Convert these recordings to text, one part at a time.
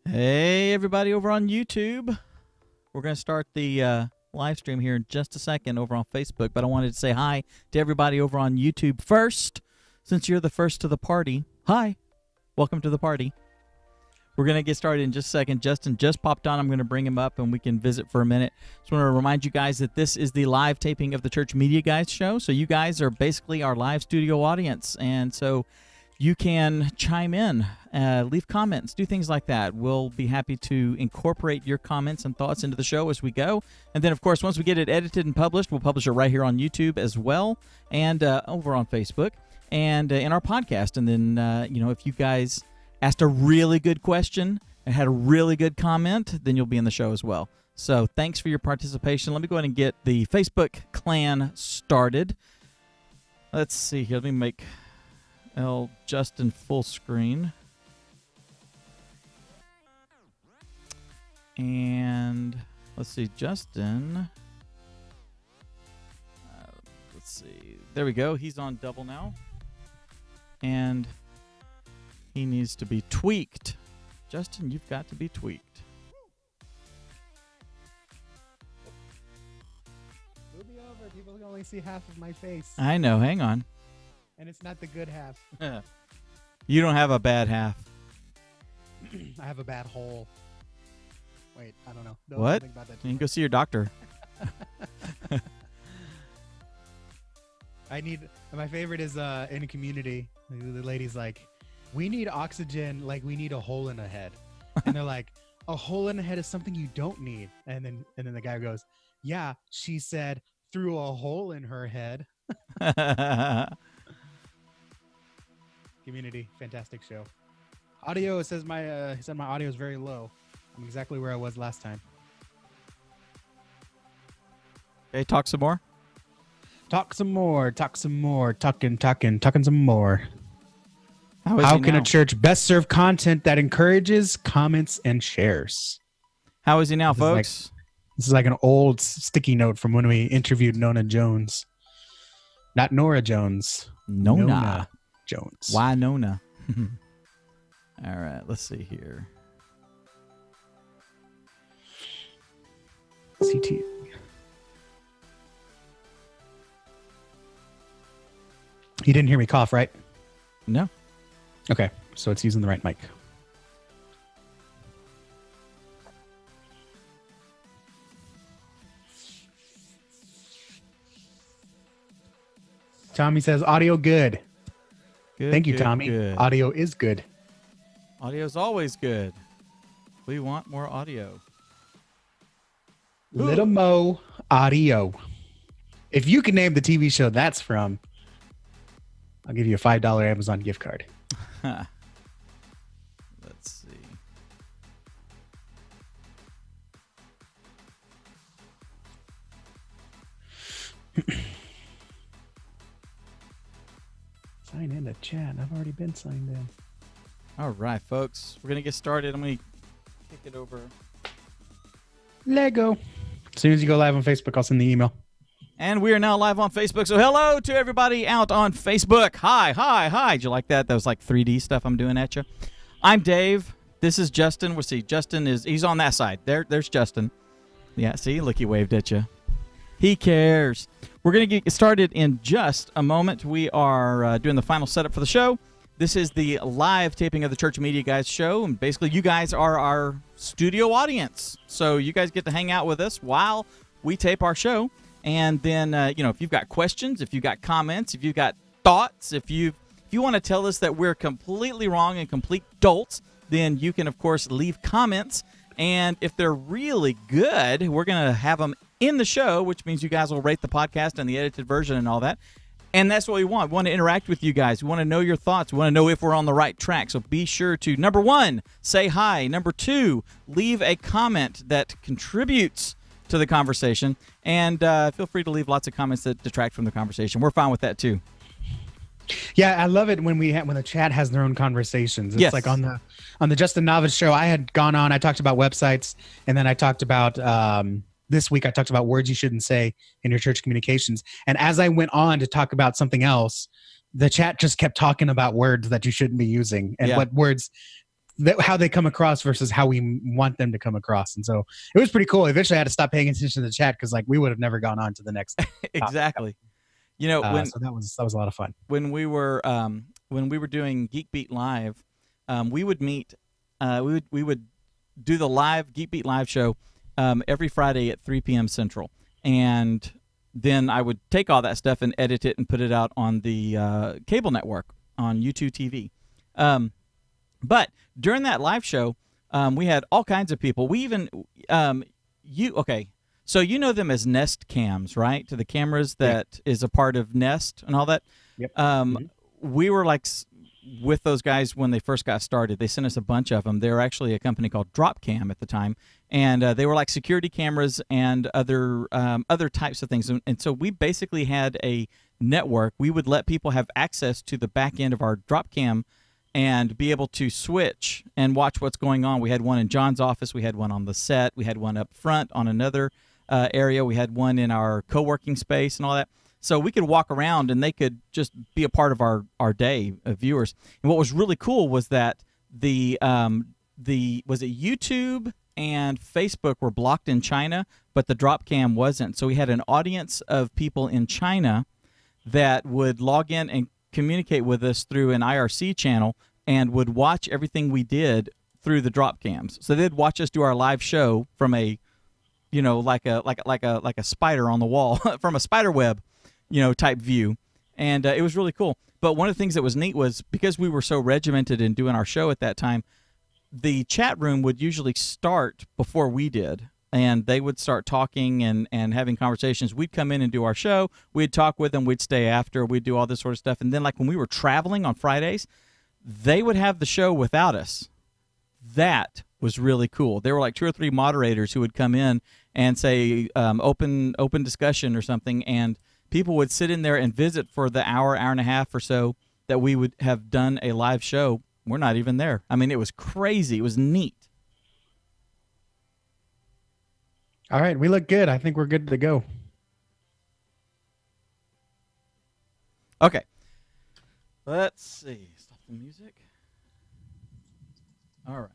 Hey, everybody over on YouTube. We're going to start the live stream here in just a second over on Facebook, but I wanted to say hi to everybody over on YouTube first, since you're the first to the party. Hi. Welcome to the party. We're going to get started in just a second. Justin just popped on. I'm going to bring him up and we can visit for a minute. Just want to remind you guys that this is the live taping of the Church Media Guys show. So you guys are basically our live studio audience. And so you can chime in, leave comments, do things like that. We'll be happy to incorporate your comments and thoughts into the show as we go. And then, of course, once we get it edited and published, we'll publish it right here on YouTube as well and over on Facebook and in our podcast. And then, if you guys asked a really good question and had a really good comment, then you'll be in the show as well. So thanks for your participation. Let me go ahead and get the Facebook clan started. Let's see here. Let me make Justin full screen. And let's see, Justin. Let's see. There we go. He's on double now. And he needs to be tweaked. Justin, you've got to be tweaked. Move me over. People can only see half of my face. I know. Hang on. And it's not the good half. You don't have a bad half. I have a bad hole. Wait, I don't know. No, What? Think about that You can go see your doctor. My favorite is in Community. The lady's like, we need oxygen like we need a hole in the head. And they're like, a hole in the head is something you don't need. And then the guy goes, yeah, she said through a hole in her head. Community, fantastic show. Audio, it says he said my audio is very low. I'm exactly where I was last time. Okay, talk some more. Talk some more. Talking some more. How can a church best serve content that encourages, comments, and shares? How is he now, folks? This is like an old sticky note from when we interviewed Nona Jones. Not Nora Jones. Nona Jones. Why Nona? All right, let's see here. CT. You didn't hear me cough, right? No. Okay, so it's using the right mic. Tommy says audio good. Thank you, Tommy. Good. Audio is good. Audio is always good. We want more audio. Little Mo Audio. If you can name the TV show that's from, I'll give you a $5 Amazon gift card. Let's see. Sign in to chat. I've already been signed in. All right, folks. We're going to get started. I'm going to kick it over. Lego. As soon as you go live on Facebook, I'll send the email. And we are now live on Facebook. So hello to everybody out on Facebook. Hi. Did you like that? That was like 3D stuff I'm doing at you. I'm Dave. This is Justin. We'll see. Justin he's on that side. There's Justin. Yeah, see? Look, he waved at you. He cares. We're going to get started in just a moment. We are doing the final setup for the show. This is the live taping of the Church Media Guys show. And basically, you guys are our studio audience. So you guys get to hang out with us while we tape our show. And then, if you've got questions, if you've got comments, if you've got thoughts, if you want to tell us that we're completely wrong and complete dolts, then you can, of course, leave comments. And if they're really good, we're going to have them in the show, which means you guys will rate the podcast and the edited version and all that. And that's what we want. We want to interact with you guys. We want to know your thoughts. We want to know if we're on the right track. So be sure to, number one, say hi. Number two, leave a comment that contributes to the conversation, and feel free to leave lots of comments that detract from the conversation. We're fine with that too. Yeah, I love it when the chat has their own conversations. It's yes. Like on the Justin Novice show, I had gone on. I talked about websites, and then I talked about this week. I talked about words you shouldn't say in your church communications. And as I went on to talk about something else, the chat just kept talking about words that you shouldn't be using and what words how they come across versus how we want them to come across. And so it was pretty cool. Eventually I had to stop paying attention to the chat because like we would have never gone on to the next Exactly. You know, so that was a lot of fun. When we were doing Geek Beat Live, we would meet. We would do the live Geek Beat Live show every Friday at 3 p.m. Central, and then I would take all that stuff and edit it and put it out on the cable network on YouTube TV. But during that live show, we had all kinds of people. We even so you know them as Nest cams, right? To the cameras that is a part of Nest and all that. Yep. We were like with those guys when they first got started. They sent us a bunch of them. They were actually a company called Dropcam at the time, and they were like security cameras and other types of things. And so we basically had a network. We would let people have access to the back end of our Dropcam and be able to switch and watch what's going on. We had one in John's office. We had one on the set. We had one up front on another area. We had one in our co-working space and all that. So we could walk around and they could just be a part of our day of viewers. And what was really cool was that was it YouTube and Facebook were blocked in China, but the Dropcam wasn't. So we had an audience of people in China that would log in and communicate with us through an IRC channel and would watch everything we did through the Dropcams. So they'd watch us do our live show from a, like a spider on the wall, from a spider web, type view. And it was really cool. But one of the things that was neat was because we were so regimented in doing our show at that time, the chat room would usually start before we did. And they would start talking and having conversations. We'd come in and do our show. We'd talk with them. We'd stay after. We'd do all this sort of stuff. And then like when we were traveling on Fridays, they would have the show without us. That was really cool. There were like 2 or 3 moderators who would come in and say open discussion or something, and people would sit in there and visit for the hour and a half or so that we would have done a live show. We're not even there. I mean, it was crazy. It was neat. All right, we look good. I think we're good to go. Okay. Let's see. Stop the music. All right.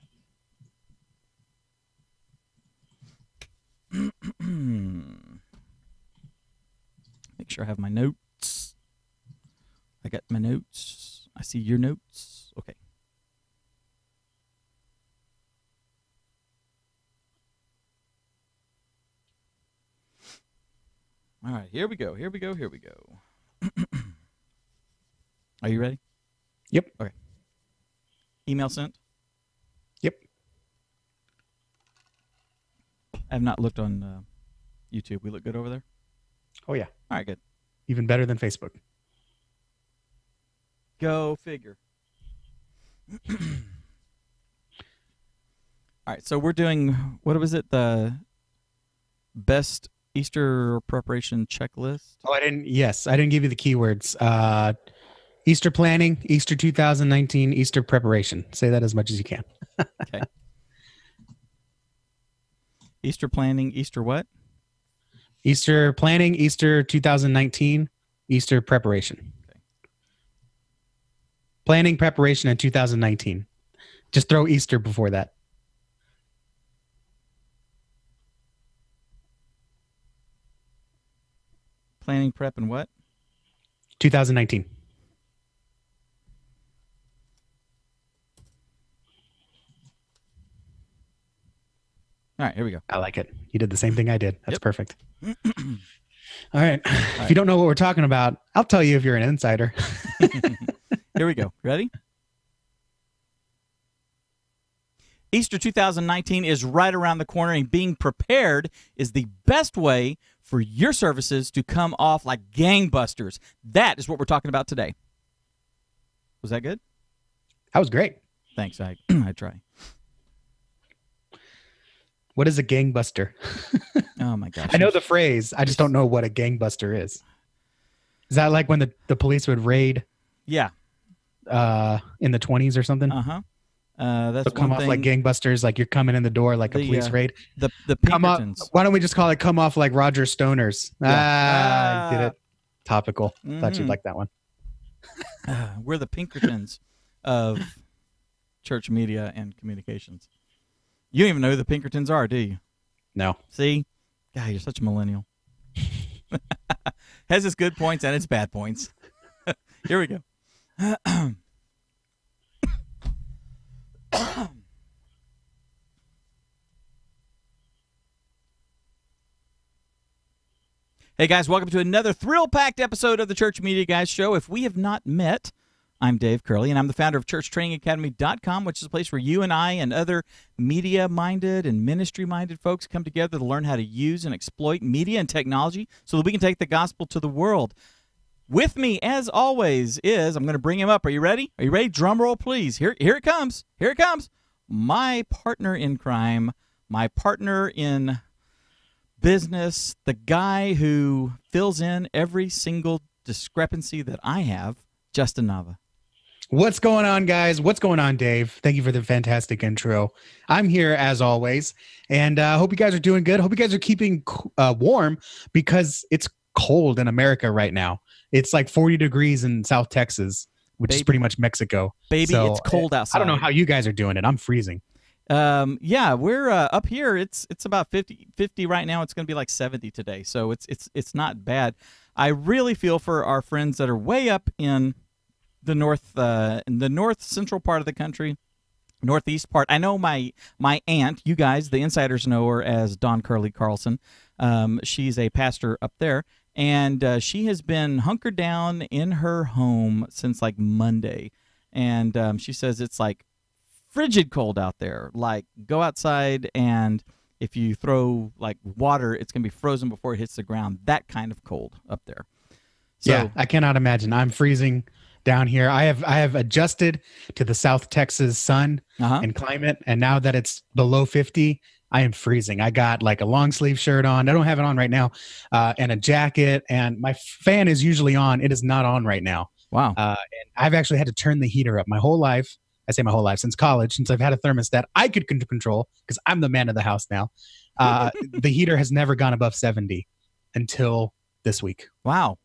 Make sure I have my notes. I got my notes. I see your notes. Okay. All right, here we go. Are you ready? Yep. Okay. Email sent? Yep. I have not looked on YouTube. We look good over there? Oh, yeah. All right, good. Even better than Facebook. Go figure. All right, so we're doing, what was it, the best Easter preparation checklist? Oh, I didn't give you the keywords. Easter planning, Easter 2019, Easter preparation. Say that as much as you can. Okay. Easter planning, Easter what? Easter planning, Easter 2019, Easter preparation. Okay. Planning, preparation, and 2019. Just throw Easter before that. Planning, prep, and what? 2019. All right, here we go. I like it. You did the same thing I did. That's perfect. All right. All If you don't know what we're talking about, I'll tell you if you're an insider. Here we go. Ready? Easter 2019 is right around the corner, and being prepared is the best way for your services to come off like gangbusters. That is what we're talking about today. Was that good? That was great. Thanks. I try. What is a gangbuster? Oh, my gosh. I know the phrase. I just don't know what a gangbuster is. Is that like when the police would raid? Yeah. In the 20s or something? Uh-huh. That's so come off like gangbusters, like you're coming in the door like a police raid. The come off, Pinkertons. why don't we just call it come off like Roger Stoners? Yeah. Get it? Topical. Thought you'd Mhm. like that one. We're the Pinkertons of church media and communications. You don't even know who the Pinkertons are, do you? No. See? God, you're such a millennial. Has its good points and its bad points. Here we go. Hey guys, welcome to another thrill-packed episode of the Church Media Guys Show. If we have not met, I'm Dave Curley, and I'm the founder of ChurchTrainingAcademy.com, which is a place where you and I and other media-minded and ministry-minded folks come together to learn how to use and exploit media and technology so that we can take the gospel to the world. With me, as always, is, I'm going to bring him up. Are you ready? Are you ready? Drum roll, please. Here it comes. Here it comes. My partner in crime, my partner in business, the guy who fills in every single discrepancy that I have, Justin Nava. What's going on, guys? What's going on, Dave? Thank you for the fantastic intro. I'm here as always, and I hope you guys are doing good. Hope you guys are keeping warm because it's cold in America right now. It's like 40 degrees in South Texas, which is pretty much Mexico. Baby, so, it's cold outside. I don't know how you guys are doing it. I'm freezing. Yeah, we're up here. It's about 50 right now. It's going to be like 70 today, so it's not bad. I really feel for our friends that are way up in the north central part of the country, northeast part. I know my aunt, you guys, the insiders know her as Dawn Curley Carlson. She's a pastor up there, and she has been hunkered down in her home since like Monday, and she says it's like frigid cold out there. Like, go outside, and if you throw like water, it's gonna be frozen before it hits the ground. That kind of cold up there. So, yeah, I cannot imagine. I'm freezing down here. I have adjusted to the South Texas sun and climate, and now that it's below 50, I am freezing. I got like a long sleeve shirt on. I don't have it on right now, and a jacket. And my fan is usually on. It is not on right now. Wow. And I've actually had to turn the heater up my whole life. I say my whole life, since college, since I've had a thermostat I could control because I'm the man of the house now. The heater has never gone above 70 until this week. Wow,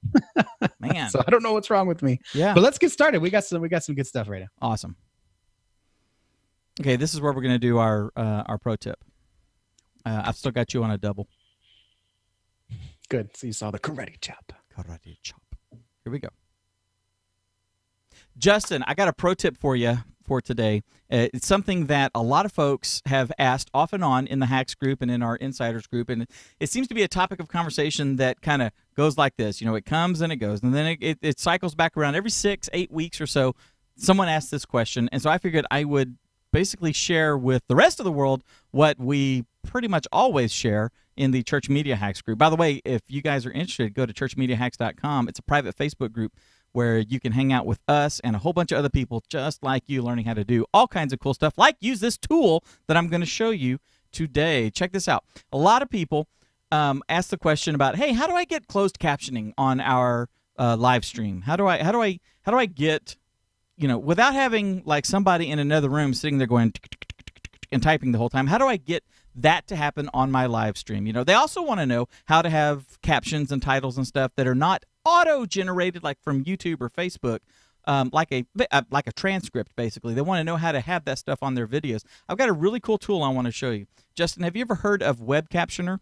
man. So I don't know what's wrong with me. Yeah, but let's get started. We got some good stuff right now. Awesome. Okay, this is where we're going to do our pro tip. I've still got you on a double. Good. So you saw the karate chop. Karate chop. Here we go. Justin, I got a pro tip for you for today. It's something that a lot of folks have asked off and on in the Hacks group and in our Insiders group, and it seems to be a topic of conversation that kind of goes like this. You know, it comes and it goes, and then it cycles back around every 6-8 weeks or so. Someone asks this question, and so I figured I would basically share with the rest of the world what we pretty much always share in the Church Media Hacks group. By the way, if you guys are interested, go to churchmediahacks.com. It's a private Facebook group where you can hang out with us and a whole bunch of other people just like you, learning how to do all kinds of cool stuff, like use this tool that I'm going to show you today. Check this out. A lot of people ask the question about, hey, how do I get closed captioning on our live stream? How do I get, you know, without having like somebody in another room sitting there going and typing the whole time? How do I get that to happen on my live stream? You know, they also want to know how to have captions and titles and stuff that are not auto-generated like from YouTube or Facebook, like a transcript, basically. They want to know how to have that stuff on their videos. I've got a really cool tool I want to show you. Justin, have you ever heard of Web Captioner?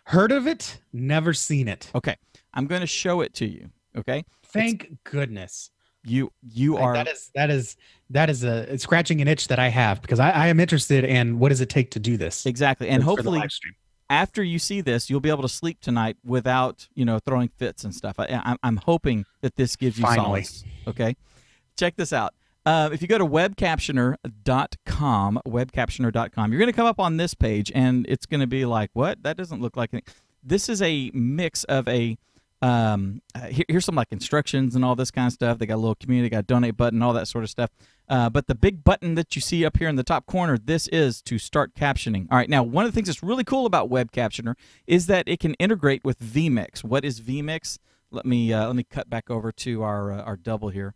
Heard of it, never seen it. Okay, I'm going to show it to you. Okay, thank goodness. You are that is a scratching an itch that I have, because I am interested in what does it take to do this exactly, and hopefully after you see this, you'll be able to sleep tonight without, you know, throwing fits and stuff. I'm hoping that this gives you solace. Okay, check this out. If you go to webcaptioner.com, webcaptioner.com, you're going to come up on this page, and it's going to be like, what? That doesn't look like anything. This is a mix of a here's some like instructions and all this kind of stuff. They got a little community, got a donate button, all that sort of stuff. But the big button that you see up here in the top corner, this is to start captioning. All right, now one of the things that's really cool about Web Captioner is that it can integrate with vMix. What is vMix? Let me cut back over to our double here.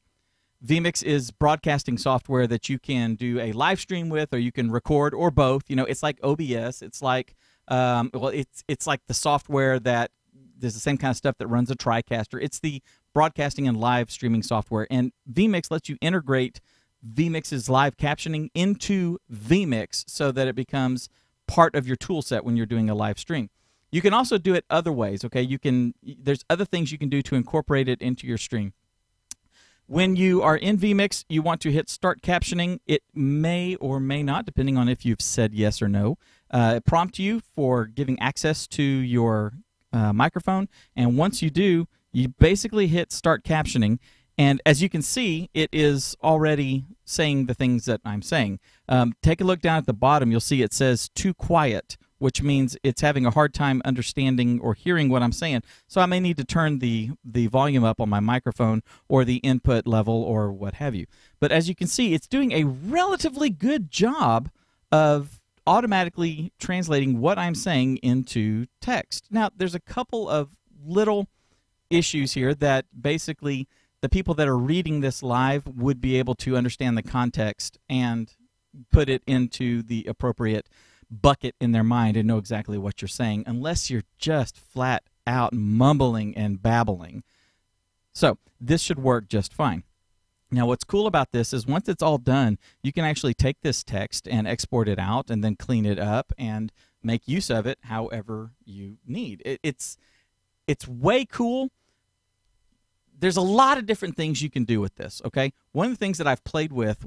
vMix is broadcasting software that you can do a live stream with, or you can record, or both. You know, it's like OBS. It's like it's like the software that there's the same kind of stuff that runs a TriCaster. It's the broadcasting and live streaming software, and vMix lets you integrate vMix's live captioning into vMix so that it becomes part of your tool set when you're doing a live stream. You can also do it other ways, okay? There's other things you can do to incorporate it into your stream. When you are in vMix, you want to hit Start Captioning. It may or may not, depending on if you've said yes or no, prompt you for giving access to your microphone. And once you do, you basically hit Start Captioning. And as you can see, it is already saying the things that I'm saying. Take a look down at the bottom. You'll see it says too quiet, which means it's having a hard time understanding or hearing what I'm saying. So I may need to turn the volume up on my microphone or the input level or what have you. But as you can see, it's doing a relatively good job of automatically translating what I'm saying into text. Now, there's a couple of little issues here that basically the people that are reading this live would be able to understand the context and put it into the appropriate bucket in their mind and know exactly what you're saying, unless you're just flat out mumbling and babbling. So this should work just fine. Now, what's cool about this is once it's all done, you can actually take this text and export it out and then clean it up and make use of it however you need. It's way cool. There's a lot of different things you can do with this, okay? One of the things that I've played with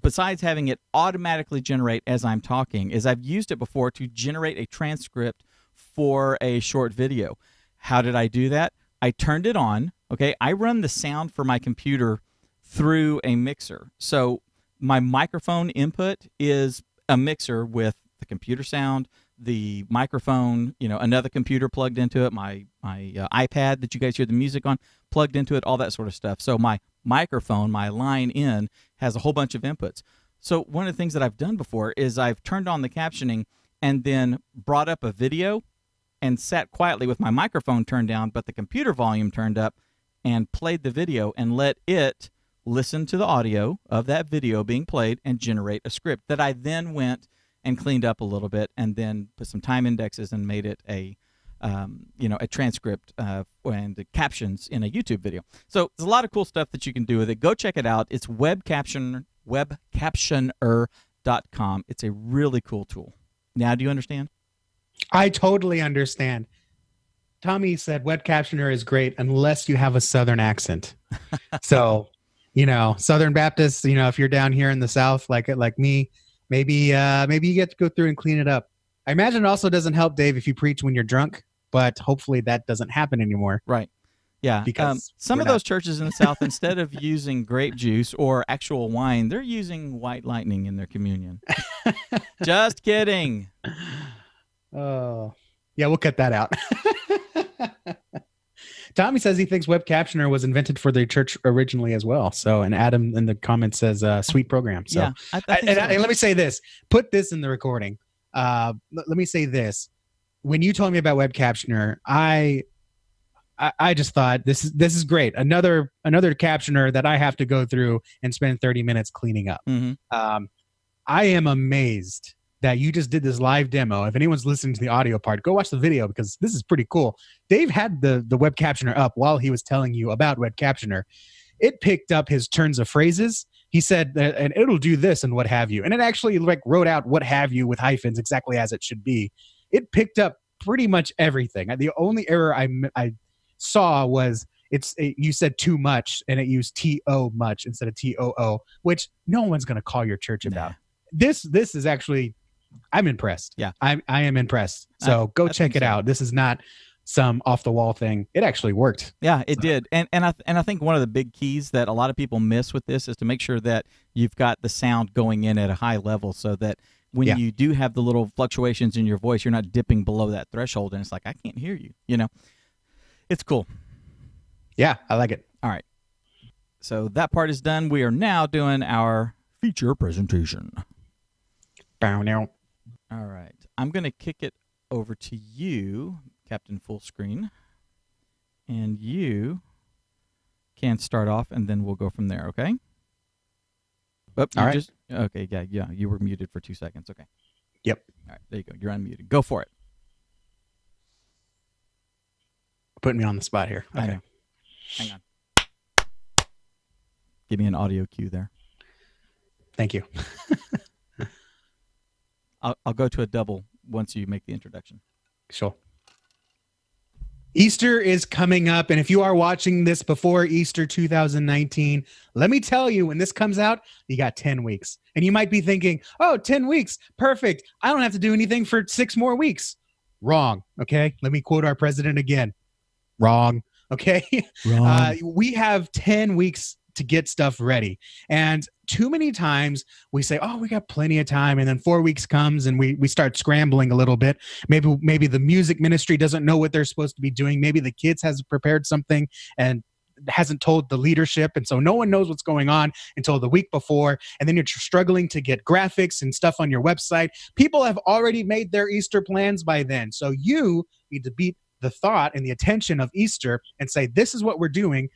besides having it automatically generate as I'm talking, is I've used it before to generate a transcript for a short video. How did I do that? I turned it on, okay? I run the sound for my computer through a mixer. So my microphone input is a mixer with the computer sound, the microphone, another computer plugged into it, my iPad that you guys hear the music on plugged into it, all that sort of stuff. So my microphone, my line in, has a whole bunch of inputs. So one of the things that I've done before is I've turned on the captioning and then brought up a video and sat quietly with my microphone turned down but the computer volume turned up and played the video and let it listen to the audio of that video being played and generate a script that I then went and cleaned up a little bit and then put some time indexes and made it a transcript and the captions in a YouTube video. So there's a lot of cool stuff that you can do with it. Go check it out. It's webcaptioner.com. It's a really cool tool. Now, do you understand? I totally understand. Tommy said web captioner is great unless you have a Southern accent. So, Southern Baptists, if you're down here in the South, like me, maybe you get to go through and clean it up. I imagine it also doesn't help, Dave, if you preach when you're drunk, but hopefully that doesn't happen anymore. Right. Yeah. Because some of those churches in the South, instead of using grape juice or actual wine, they're using white lightning in their communion. Just kidding. Oh, yeah, we'll cut that out. Tommy says he thinks web captioner was invented for the church originally as well. So, and Adam in the comments says, sweet program. So, yeah, I think so. And let me say this, put this in the recording. Let me say this. When you told me about web captioner, I just thought this is great. Another captioner that I have to go through and spend 30 minutes cleaning up. Mm-hmm. I am amazed that you just did this live demo. If anyone's listening to the audio part, go watch the video because this is pretty cool. Dave had the web captioner up while he was telling you about web captioner. It picked up his turns of phrases. He said, and it'll do this and what have you. And it actually wrote out what have you with hyphens exactly as it should be. It picked up pretty much everything. The only error I saw was you said too much and it used T-O much instead of T-O-O, which no one's going to call your church about. This is actually, I'm impressed. Yeah. I am impressed. So go check it out. This is not some off the wall thing. It actually worked. Yeah, it did. And I think one of the big keys that a lot of people miss with this is to make sure that you've got the sound going in at a high level so that when you do have the little fluctuations in your voice, you're not dipping below that threshold and it's like, I can't hear you, It's cool. Yeah, I like it. All right. So that part is done. We are now doing our feature presentation. Bow now. All right. I'm going to kick it over to you, Captain Fullscreen. And you can start off, and then we'll go from there, okay? Oh, all right. Okay, yeah. You were muted for 2 seconds. Okay. Yep. All right, there you go. You're unmuted. Go for it. Putting me on the spot here. Okay. I know. Hang on. Give me an audio cue there. Thank you. I'll go to a double once you make the introduction. Sure. Easter is coming up, and if you are watching this before Easter 2019, let me tell you, when this comes out, you got 10 weeks. And you might be thinking, oh, 10 weeks, perfect. I don't have to do anything for 6 more weeks. Wrong, okay? Let me quote our president again. Wrong, okay? Wrong. We have 10 weeks to get stuff ready. And too many times we say, oh, we got plenty of time. And then 4 weeks comes and we start scrambling a little bit. Maybe the music ministry doesn't know what they're supposed to be doing. Maybe the kids hasn't prepared something and hasn't told the leadership. And so no one knows what's going on until the week before. And then you're struggling to get graphics and stuff on your website. People have already made their Easter plans by then. So you need to beat the thought and the attention of Easter and say, this is what we're doing.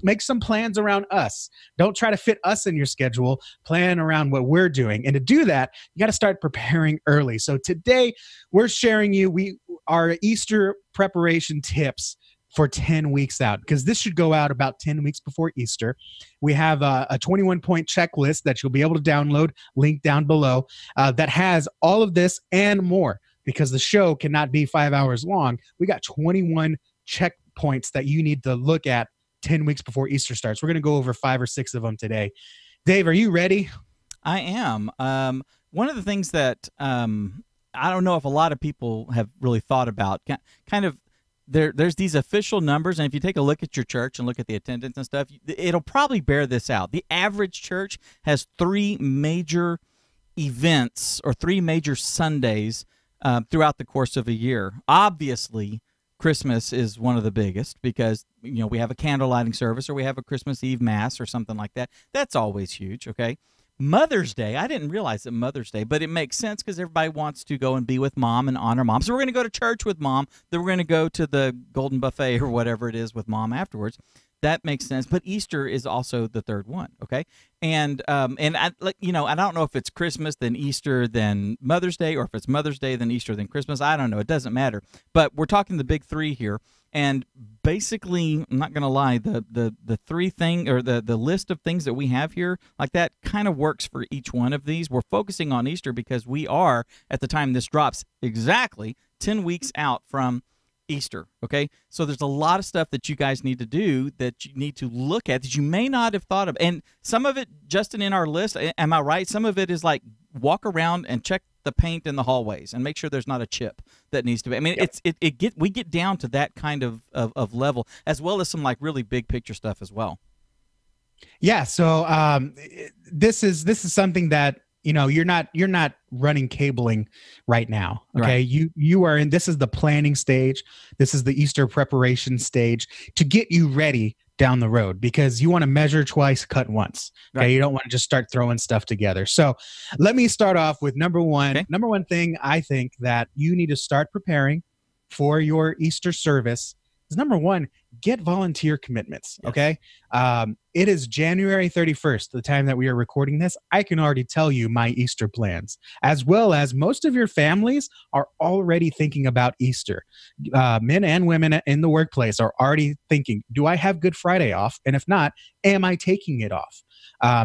Make some plans around us. Don't try to fit us in your schedule. Plan around what we're doing. And to do that, you got to start preparing early. So today we're sharing our Easter preparation tips for 10 weeks out, because this should go out about 10 weeks before Easter. We have a 21-point checklist that you'll be able to download, link down below, that has all of this and more. Because the show cannot be 5 hours long, we got 21 checkpoints that you need to look at 10 weeks before Easter starts. We're going to go over 5 or 6 of them today. Dave, are you ready? I am. One of the things that I don't know if a lot of people have really thought about, kind of, there's these official numbers, and if you take a look at your church and look at the attendance and stuff, it'll probably bear this out. The average church has 3 major events or 3 major Sundays throughout the course of a year. Obviously, Christmas is one of the biggest because, we have a candle lighting service or we have a Christmas Eve Mass or something like that. That's always huge, okay? Mother's Day, I didn't realize that Mother's Day, but it makes sense because everybody wants to go and be with mom and honor mom. So we're going to go to church with mom, then we're going to go to the Golden Buffet or whatever it is with mom afterwards. That makes sense. But Easter is also the third one, okay? And I don't know if it's Christmas, then Easter, then Mother's Day, or if it's Mother's Day, then Easter, then Christmas. I don't know. It doesn't matter. But we're talking the big 3 here. And basically, I'm not going to lie, the 3 thing or the list of things that we have here, like that kind of works for each one of these. We're focusing on Easter because we are, at the time this drops, exactly 10 weeks out from Easter, okay? So there's a lot of stuff that you guys need to do, that you need to look at, that you may not have thought of. And some of it, Justin, in our list, am I right? Some of it is like walk around and check the paint in the hallways and make sure there's not a chip that needs to be. I mean, yep. We get down to that kind of level, as well as some like really big picture stuff as well. Yeah. So this is something that, you're not running cabling right now. Okay. Right. You are in, this is the planning stage. This is the Easter preparation stage to get you ready down the road, because you want to measure twice, cut once. Okay. Right. You don't want to just start throwing stuff together. So let me start off with number one. Okay. Number one thing I think that you need to start preparing for your Easter service is, number one, get volunteer commitments. Yes. Okay. It is January 31st, the time that we are recording this. I can already tell you my Easter plans, as well as most of your families are already thinking about Easter. Men and women in the workplace are already thinking, do I have Good Friday off? And if not, am I taking it off?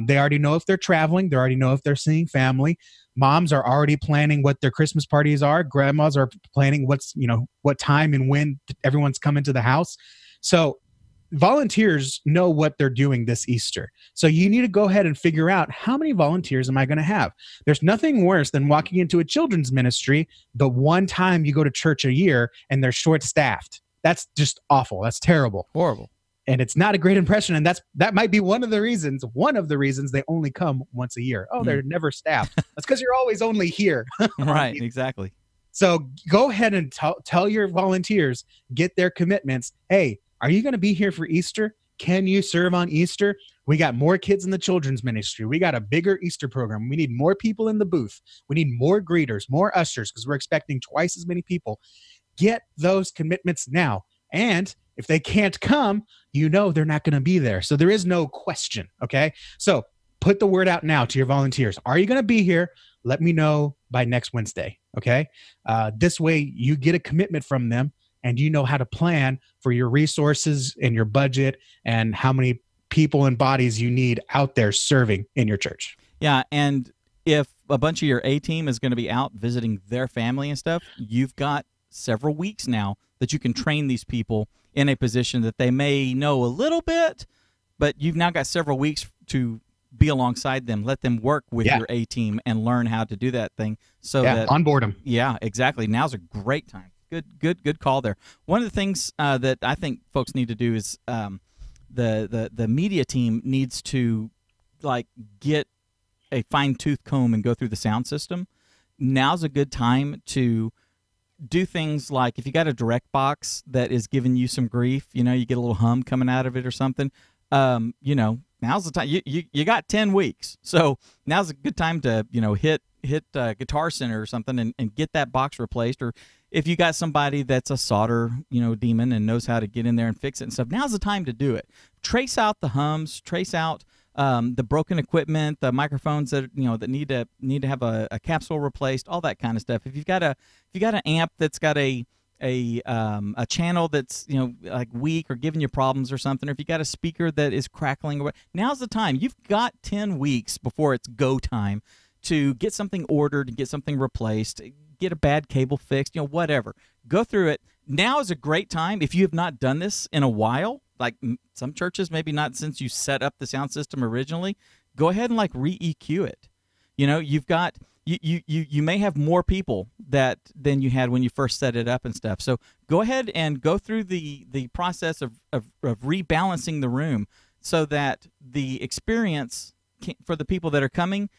They already know if they're traveling. They already know if they're seeing family. Moms are already planning what their Christmas parties are. Grandmas are planning what time and when everyone's coming to the house. So volunteers know what they're doing this Easter. So you need to go ahead and figure out, how many volunteers am I going to have? There's nothing worse than walking into a children's ministry the one time you go to church a year and they're short-staffed. That's just awful. That's terrible. Horrible. And it's not a great impression. And that might be one of the reasons they only come once a year. Oh, they're never staffed. That's because you're always only here. Right, exactly. So go ahead and tell your volunteers, get their commitments. Hey, are you going to be here for Easter? Can you serve on Easter? We got more kids in the children's ministry. We got a bigger Easter program. We need more people in the booth. We need more greeters, more ushers, because we're expecting twice as many people. Get those commitments now. And if they can't come, they're not going to be there. So there is no question, okay? So put the word out now to your volunteers. Are you going to be here? Let me know by next Wednesday, okay? This way you get a commitment from them, and you know how to plan for your resources and your budget and how many people and bodies you need out there serving in your church. Yeah, and if a bunch of your A team is going to be out visiting their family and stuff, you've got several weeks now that you can train these people in a position that they may know a little bit, but you've now got several weeks to be alongside them, let them work with your A team and learn how to do that thing. So that onboard them. Yeah, exactly. Now's a great time. Good call there. One of the things that I think folks need to do is the media team needs to like get a fine-tooth comb and go through the sound system. Now's a good time to do things like if you got a direct box that is giving you some grief, you get a little hum coming out of it or something, now's the time. You got 10 weeks. So now's a good time to, hit Guitar Center or something and get that box replaced. Or if you got somebody that's a solder, demon and knows how to get in there and fix it and stuff, now's the time to do it. Trace out the hums, trace out the broken equipment, the microphones that that need to have a capsule replaced, all that kind of stuff. If you've got an amp that's got a channel that's like weak or giving you problems or something, or if you got a speaker that is crackling, now's the time. You've got 10 weeks before it's go time to get something ordered, get something replaced, get a bad cable fixed, whatever. Go through it. Now is a great time if you have not done this in a while. Like some churches, maybe not since you set up the sound system originally. Go ahead and like re-EQ it. You've got you may have more people than you had when you first set it up and stuff. So go ahead and go through the process of rebalancing the room so that the experience for the people that are coming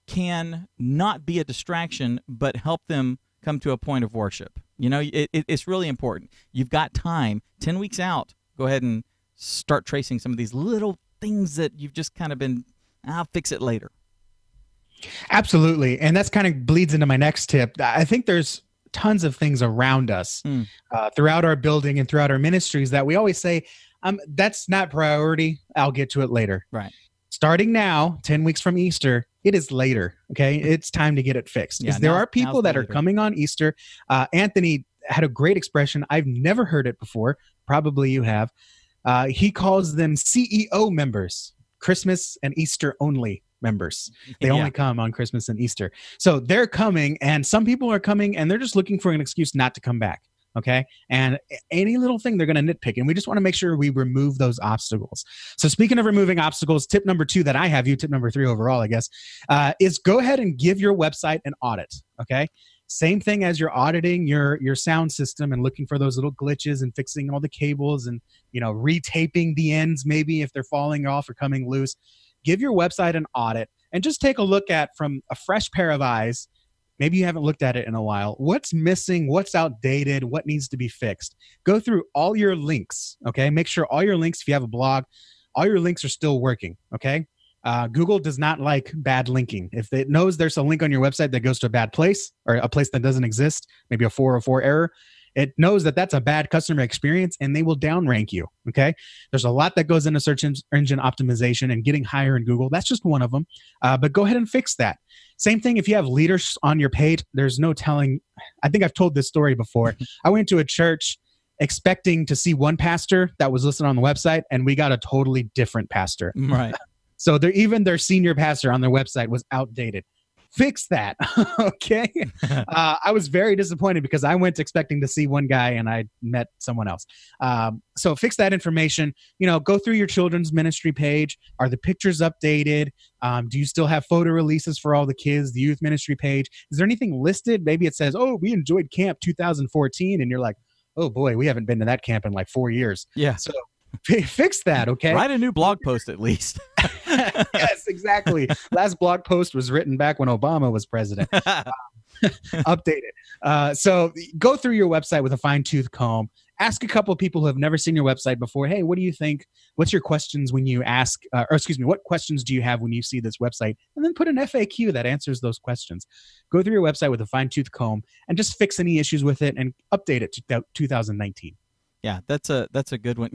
can not be a distraction, but help them come to a point of worship. It's really important. You've got time, 10 weeks out. Go ahead and start tracing some of these little things that you've just kind of been, I'll fix it later. Absolutely. And that's kind of bleeds into my next tip. I think there's tons of things around us throughout our building and throughout our ministries that we always say, that's not priority. I'll get to it later. Right. Starting now, 10 weeks from Easter, it is later. Okay. It's time to get it fixed. Because there are people that are coming on Easter. Anthony had a great expression. I've never heard it before. Probably you have. He calls them CEO members, Christmas and Easter only members. They only come on Christmas and Easter. So they're coming, and some people are coming and they're just looking for an excuse not to come back. Okay. And any little thing they're going to nitpick. And we just want to make sure we remove those obstacles. So speaking of removing obstacles, tip number 2 that I have tip number 3 overall, I guess, is go ahead and give your website an audit. Okay. Same thing as you're auditing your sound system and looking for those little glitches and fixing all the cables and, retaping the ends, maybe if they're falling off or coming loose. Give your website an audit and just take a look at from a fresh pair of eyes. Maybe you haven't looked at it in a while. What's missing? What's outdated? What needs to be fixed? Go through all your links, okay? Make sure all your links, if you have a blog, all your links are still working, okay? Google does not like bad linking. If it knows there's a link on your website that goes to a bad place or a place that doesn't exist, maybe a 404 error, it knows that that's a bad customer experience and they will downrank you, okay? There's a lot that goes into search engine optimization and getting higher in Google. That's just one of them, but go ahead and fix that. Same thing if you have leaders on your page, there's no telling. I think I've told this story before. I went to a church expecting to see one pastor that was listed on the website, and we got a totally different pastor. Right. So even their senior pastor on their website was outdated. Fix that, okay? I was very disappointed because I went expecting to see one guy and I met someone else. So fix that information. Go through your children's ministry page. Are the pictures updated? Do you still have photo releases for all the kids? The youth ministry page? Is there anything listed? Maybe it says, "Oh, we enjoyed camp 2014," and you're like, "Oh boy, we haven't been to that camp in like 4 years." Yeah. So fix that, okay? Write a new blog post at least. Yes, exactly. Last blog post was written back when Obama was president. Updated. So go through your website with a fine-tooth comb. Ask a couple of people who have never seen your website before, hey, what do you think? What's your questions when you ask, what questions do you have when you see this website? And then put an FAQ that answers those questions. Go through your website with a fine-tooth comb and just fix any issues with it and update it to 2019. Yeah, that's a good one.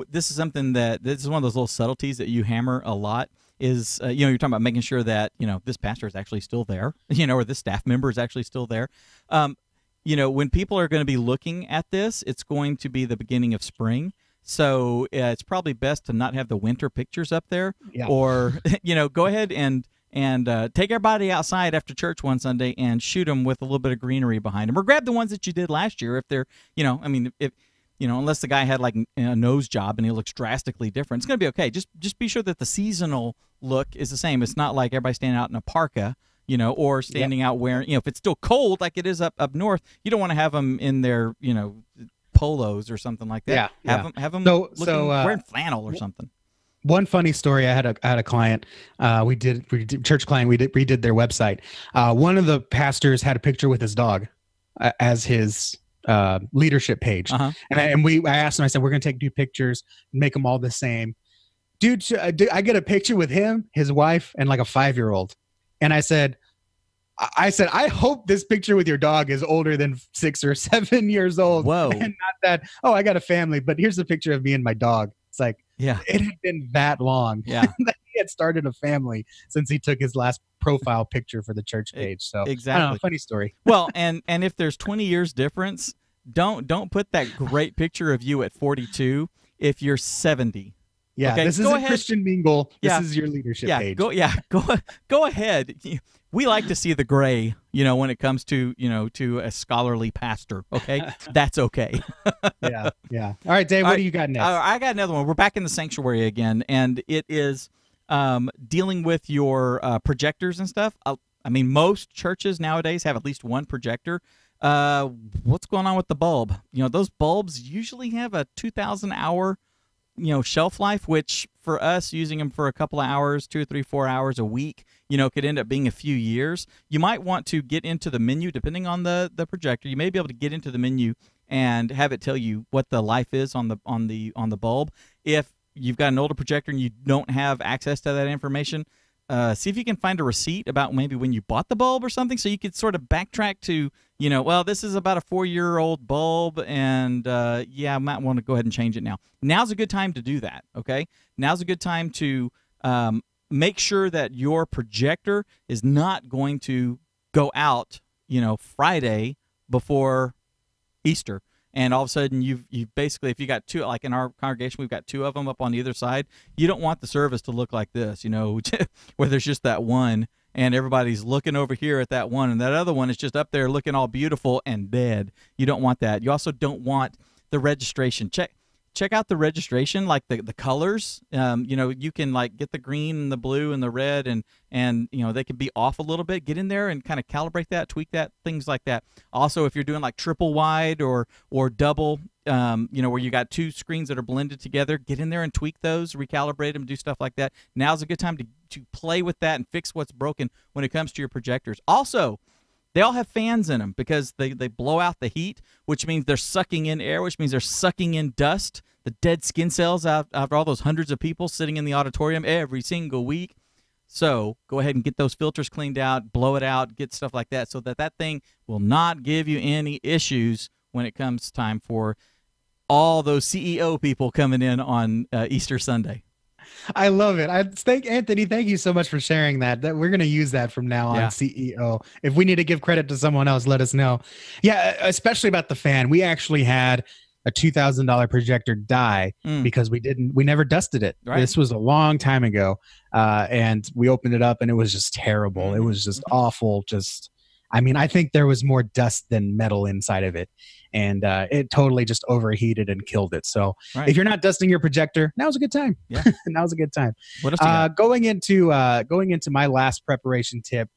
This is something this is one of those little subtleties that you hammer a lot is, you're talking about making sure that, this pastor is actually still there, or this staff member is actually still there. When people are going to be looking at this, it's going to be the beginning of spring. So it's probably best to not have the winter pictures up there, Yeah. or go ahead and take everybody outside after church one Sunday and shoot them with a little bit of greenery behind them, or grab the ones that you did last year if they're if unless the guy had like a nose job and he looks drastically different, it's gonna be okay. Just be sure that the seasonal look is the same. It's not like everybody standing out in a parka, or standing out wearing, if it's still cold like it is up north, you don't want to have them in their, polos or something like that. Have them wearing flannel or something. One funny story. I had a client. We did church client. We redid their website. One of the pastors had a picture with his dog as his leadership page. Uh-huh. And I asked him. I said, "We're gonna take 2 pictures, make them all the same." Dude, I get a picture with him, his wife, and like a 5-year-old. And I said, I hope this picture with your dog is older than 6 or 7 years old. Whoa. And not that, oh, I got a family, but here's a picture of me and my dog. It's like, yeah, it had been that long. Yeah. That he had started a family since he took his last profile picture for the church page. So exactly. I don't know, funny story. Well, and if there's 20 years difference, don't put that great picture of you at 42 if you're 70. Yeah, okay? This isn't Christian Mingle. This is your leadership page. Go ahead. We like to see the gray, when it comes to, to a scholarly pastor. Okay, that's okay. Yeah. All right, Dave. What do you got next? I got another one. We're back in the sanctuary again, and it is dealing with your projectors and stuff. I mean, most churches nowadays have at least one projector. What's going on with the bulb? Those bulbs usually have a 2,000 hour shelf life, which for us using them for a couple of hours, 2 or 3, 4 hours a week, could end up being a few years. You might want to get into the menu, depending on the projector. You may be able to get into the menu and have it tell you what the life is on the bulb. If you've got an older projector and you don't have access to that information, see if you can find a receipt about maybe when you bought the bulb or something, so you could sort of backtrack to, well, this is about a 4-year-old bulb, and I might want to go ahead and change it now. Now's a good time to do that, okay? Now's a good time to make sure that your projector is not going to go out, Friday before Easter. And all of a sudden, you've basically, if you got 2, like in our congregation, we've got 2 of them up on either side. You don't want the service to look like this, where there's just that one, and everybody's looking over here at that one, and that other one is just up there looking all beautiful and dead. You don't want that. You also don't want the registration. Check out the registration, like the colors. You can like get the green and the blue and the red, and they can be off a little bit. Get in there and kind of calibrate that, tweak that, things like that. Also, if you're doing like triple wide or double, where you got 2 screens that are blended together, get in there and tweak those, recalibrate them, do stuff like that. Now's a good time to play with that and fix what's broken when it comes to your projectors. Also, they all have fans in them because they blow out the heat, which means they're sucking in air, which means they're sucking in dust, the dead skin cells out of all those hundreds of people sitting in the auditorium every single week. So go ahead and get those filters cleaned out, blow it out, get stuff like that, so that thing will not give you any issues when it comes time for all those CEO people coming in on Easter Sunday. I love it. Anthony, thank you so much for sharing that. We're going to use that from now on, CEO. If we need to give credit to someone else, let us know. Yeah, especially about the fan. We actually had a $2,000 projector die because we never dusted it. Right. This was a long time ago. And we opened it up and it was just terrible. It was just awful. I think there was more dust than metal inside of it. And it totally just overheated and killed it. So if you're not dusting your projector, now's a good time. Yeah, now's a good time. What else you got? Going into my last preparation tip.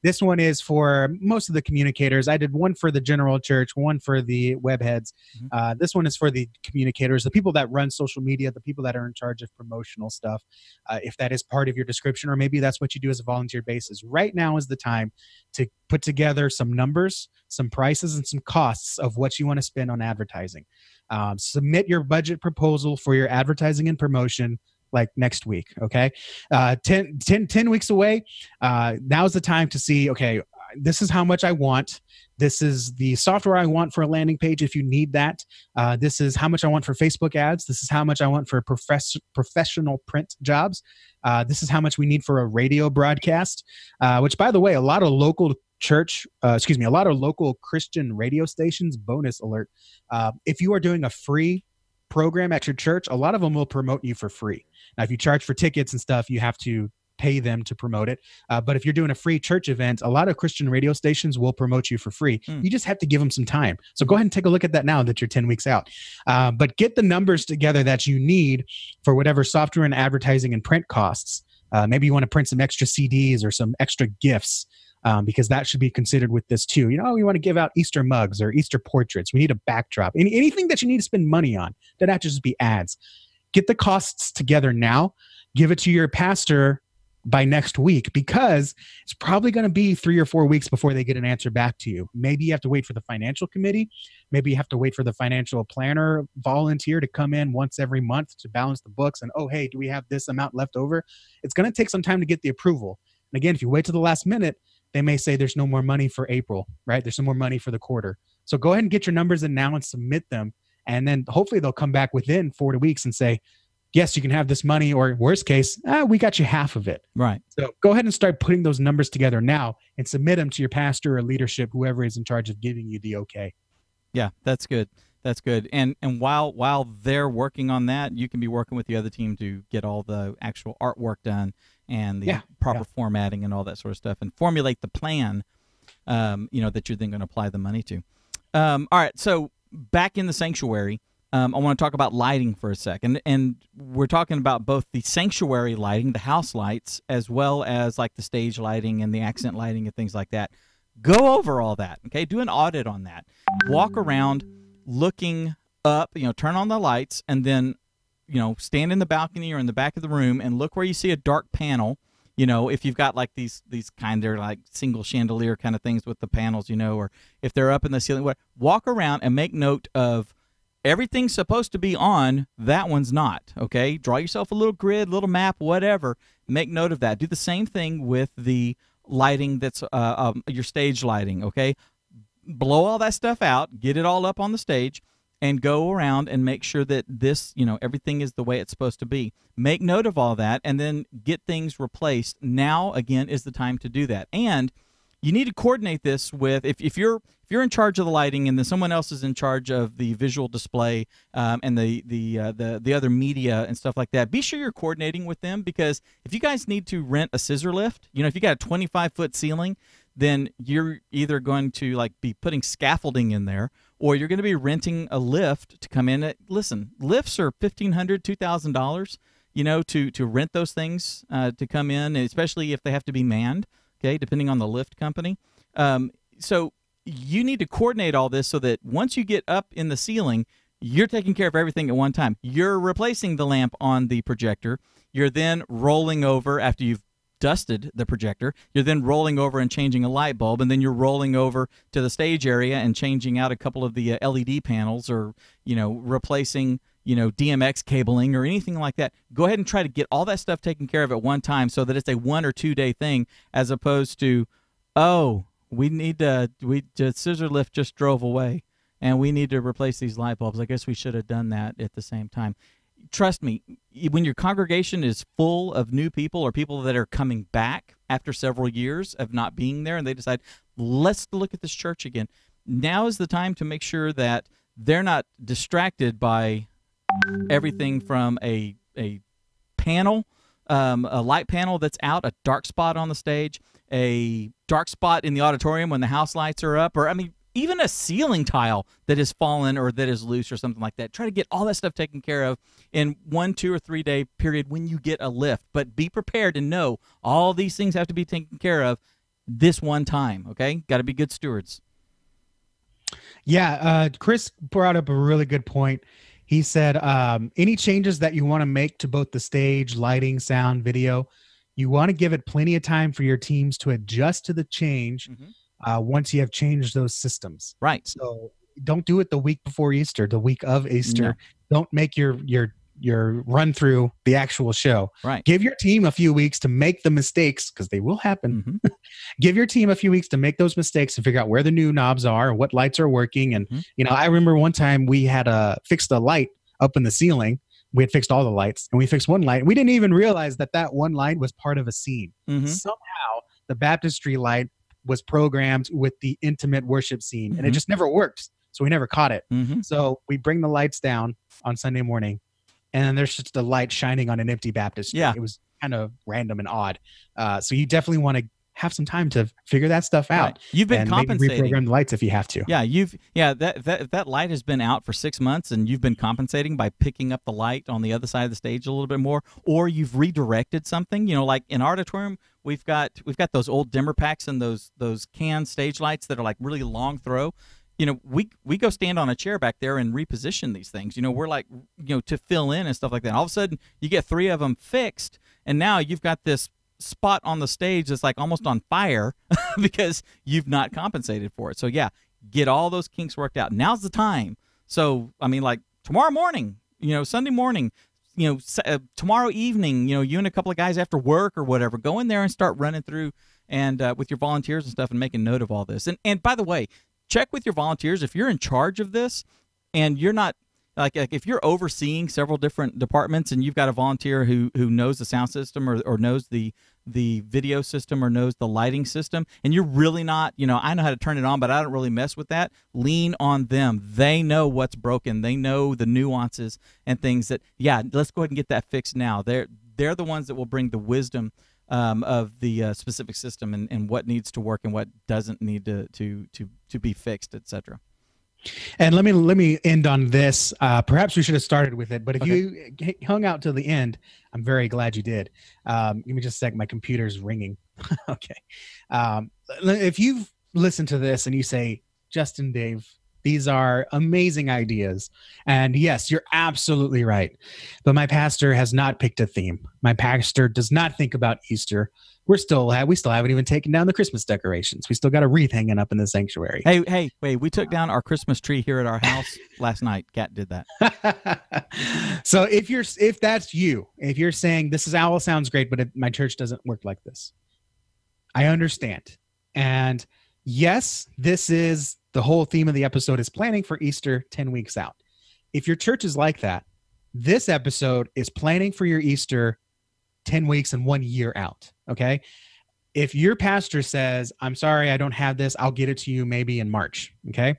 This one is for most of the communicators. I did one for the general church, one for the web heads. This one is for the communicators, the people that run social media, the people that are in charge of promotional stuff. If that is part of your description, or maybe that's what you do as a volunteer basis, right now is the time to put together some numbers, some prices, and some costs of what you want to spend on advertising. Submit your budget proposal for your advertising and promotion like next week. Okay. 10 weeks away. Now's the time to see, okay, this is how much I want. This is the software I want for a landing page if you need that. This is how much I want for Facebook ads. This is how much I want for professional print jobs. This is how much we need for a radio broadcast, which, by the way, a lot of local Christian radio stations, bonus alert, if you are doing a free program at your church, a lot of them will promote you for free. Now, if you charge for tickets and stuff, you have to pay them to promote it. But if you're doing a free church event, a lot of Christian radio stations will promote you for free. You just have to give them some time. So go ahead and take a look at that now that you're 10 weeks out. But get the numbers together that you need for whatever software and advertising and print costs. Maybe you want to print some extra CDs or some extra gifts, because that should be considered with this too. You know, we want to give out Easter mugs or Easter portraits. We need a backdrop. Anything that you need to spend money on, that not just be ads. Get the costs together now. Give it to your pastor by next week, because it's probably going to be 3 or 4 weeks before they get an answer back to you. Maybe you have to wait for the financial committee. Maybe you have to wait for the financial planner volunteer to come in once every month to balance the books. And, oh, hey, do we have this amount left over? It's going to take some time to get the approval. And again, if you wait to the last minute, they may say there's no more money for April, right? There's no more money for the quarter. So go ahead and get your numbers in now and submit them. And then hopefully they'll come back within 4 weeks and say, yes, you can have this money, or worst case, we got you half of it. Right. So go ahead and start putting those numbers together now and submit them to your pastor or leadership, whoever is in charge of giving you the okay. Yeah, that's good. That's good. And while they're working on that, you can be working with the other team to get all the actual artwork done and the proper formatting and all that sort of stuff, and formulate the plan, that you're then going to apply the money to. All right, so back in the sanctuary, I want to talk about lighting for a second, and we're talking about both the sanctuary lighting, the house lights, as well as like the stage lighting and the accent lighting and things like that. Go over all that, okay? Do an audit on that. Walk around looking up, turn on the lights, and then, stand in the balcony or in the back of the room and look where you see a dark panel. If you've got like these kind of like single chandelier kind of things with the panels, or if they're up in the ceiling, walk around and make note of everything's supposed to be on, that one's not, okay? Draw yourself a little grid, little map, whatever. Make note of that. Do the same thing with the lighting that's your stage lighting, okay? Blow all that stuff out, get it all up on the stage, and go around and make sure that this, everything is the way it's supposed to be. Make note of all that, and then get things replaced. Now, again, is the time to do that. And you need to coordinate this with, if you're in charge of the lighting and then someone else is in charge of the visual display and the other media and stuff like that, be sure you're coordinating with them, because if you guys need to rent a scissor lift, if you got a 25-foot ceiling, then you're either going to like be putting scaffolding in there, or you're going to be renting a lift to come in. Listen, lifts are $1,500, $2,000, to rent those things to come in, especially if they have to be manned. Okay, depending on the lift company. So you need to coordinate all this so that once you get up in the ceiling, you're taking care of everything at one time. You're replacing the lamp on the projector. You're then rolling over after you've dusted the projector. You're then rolling over and changing a light bulb, and then you're rolling over to the stage area and changing out a couple of the LED panels, or, replacing DMX cabling or anything like that. Go ahead and try to get all that stuff taken care of at one time, so that it's a 1 or 2 day thing, as opposed to, the scissor lift just drove away and we need to replace these light bulbs. I guess we should have done that at the same time. Trust me, when your congregation is full of new people or people that are coming back after several years of not being there, and they decide, let's look at this church again, now is the time to make sure that they're not distracted by everything from a panel, a light panel that's out, a dark spot on the stage, a dark spot in the auditorium when the house lights are up, or even a ceiling tile that has fallen or that is loose or something like that. Try to get all that stuff taken care of in 1, 2, or 3 day period when you get a lift. But be prepared to know all these things have to be taken care of this one time, okay? Got to be good stewards. Yeah, Chris brought up a really good point. He said, any changes that you want to make to both the stage, lighting, sound, video, you want to give it plenty of time for your teams to adjust to the change once you have changed those systems. Right. So don't do it the week before Easter, the week of Easter. No. Don't make your run through the actual show. Right. Give your team a few weeks to make the mistakes, because they will happen. Give your team a few weeks to make those mistakes and figure out where the new knobs are, what lights are working. And, I remember one time we had fixed a light up in the ceiling. We had fixed all the lights, and we fixed one light. We didn't even realize that one light was part of a scene. Somehow the baptistry light was programmed with the intimate worship scene, and it just never worked. So we never caught it. Mm-hmm. So we bring the lights down on Sunday morning, and then there's just a light shining on an empty Baptist street. Yeah. It was kind of random and odd. So you definitely want to have some time to figure that stuff out. Right. You've been and compensating. maybe reprogram the lights if you have to. Yeah, that light has been out for 6 months, and you've been compensating by picking up the light on the other side of the stage a little bit more, or you've redirected something. Like in our auditorium, we've got those old dimmer packs and those can stage lights that are like really long throw. We go stand on a chair back there and reposition these things. We're like, to fill in and stuff like that. All of a sudden, you get 3 of them fixed, and now you've got this spot on the stage that's like almost on fire because you've not compensated for it. So yeah, get all those kinks worked out. Now's the time. So I mean, like tomorrow morning, Sunday morning, tomorrow evening, you and a couple of guys after work or whatever, go in there and start running through and with your volunteers and stuff and making note of all this. And by the way, check with your volunteers if you're in charge of this and you're not. Like if you're overseeing several different departments and you've got a volunteer who knows the sound system or knows the video system or knows the lighting system, and you're really not, I know how to turn it on, but I don't really mess with that, lean on them. They know what's broken. They know the nuances and things that, yeah, let's go ahead and get that fixed now. They're the ones that will bring the wisdom of the specific system and what needs to work and what doesn't need to be fixed, etc. And let me end on this. Perhaps we should have started with it, but if you hung out till the end, I'm very glad you did. Give me just a sec. My computer's ringing. Okay. If you've listened to this and you say, Justin, Dave, these are amazing ideas. And yes, you're absolutely right. But my pastor has not picked a theme. My pastor does not think about Easter. We still haven't even taken down the Christmas decorations. We still got a wreath hanging up in the sanctuary. Hey, wait, we took down our Christmas tree here at our house last night. Kat did that. So if that's you, if you're saying this is all sounds great, but my church doesn't work like this, I understand. And yes, this is the whole theme of the episode is planning for Easter 10 weeks out. If your church is like that, this episode is planning for your Easter 10 weeks and 1 year out. Okay. If your pastor says, I'm sorry, I don't have this, I'll get it to you maybe in March. Okay.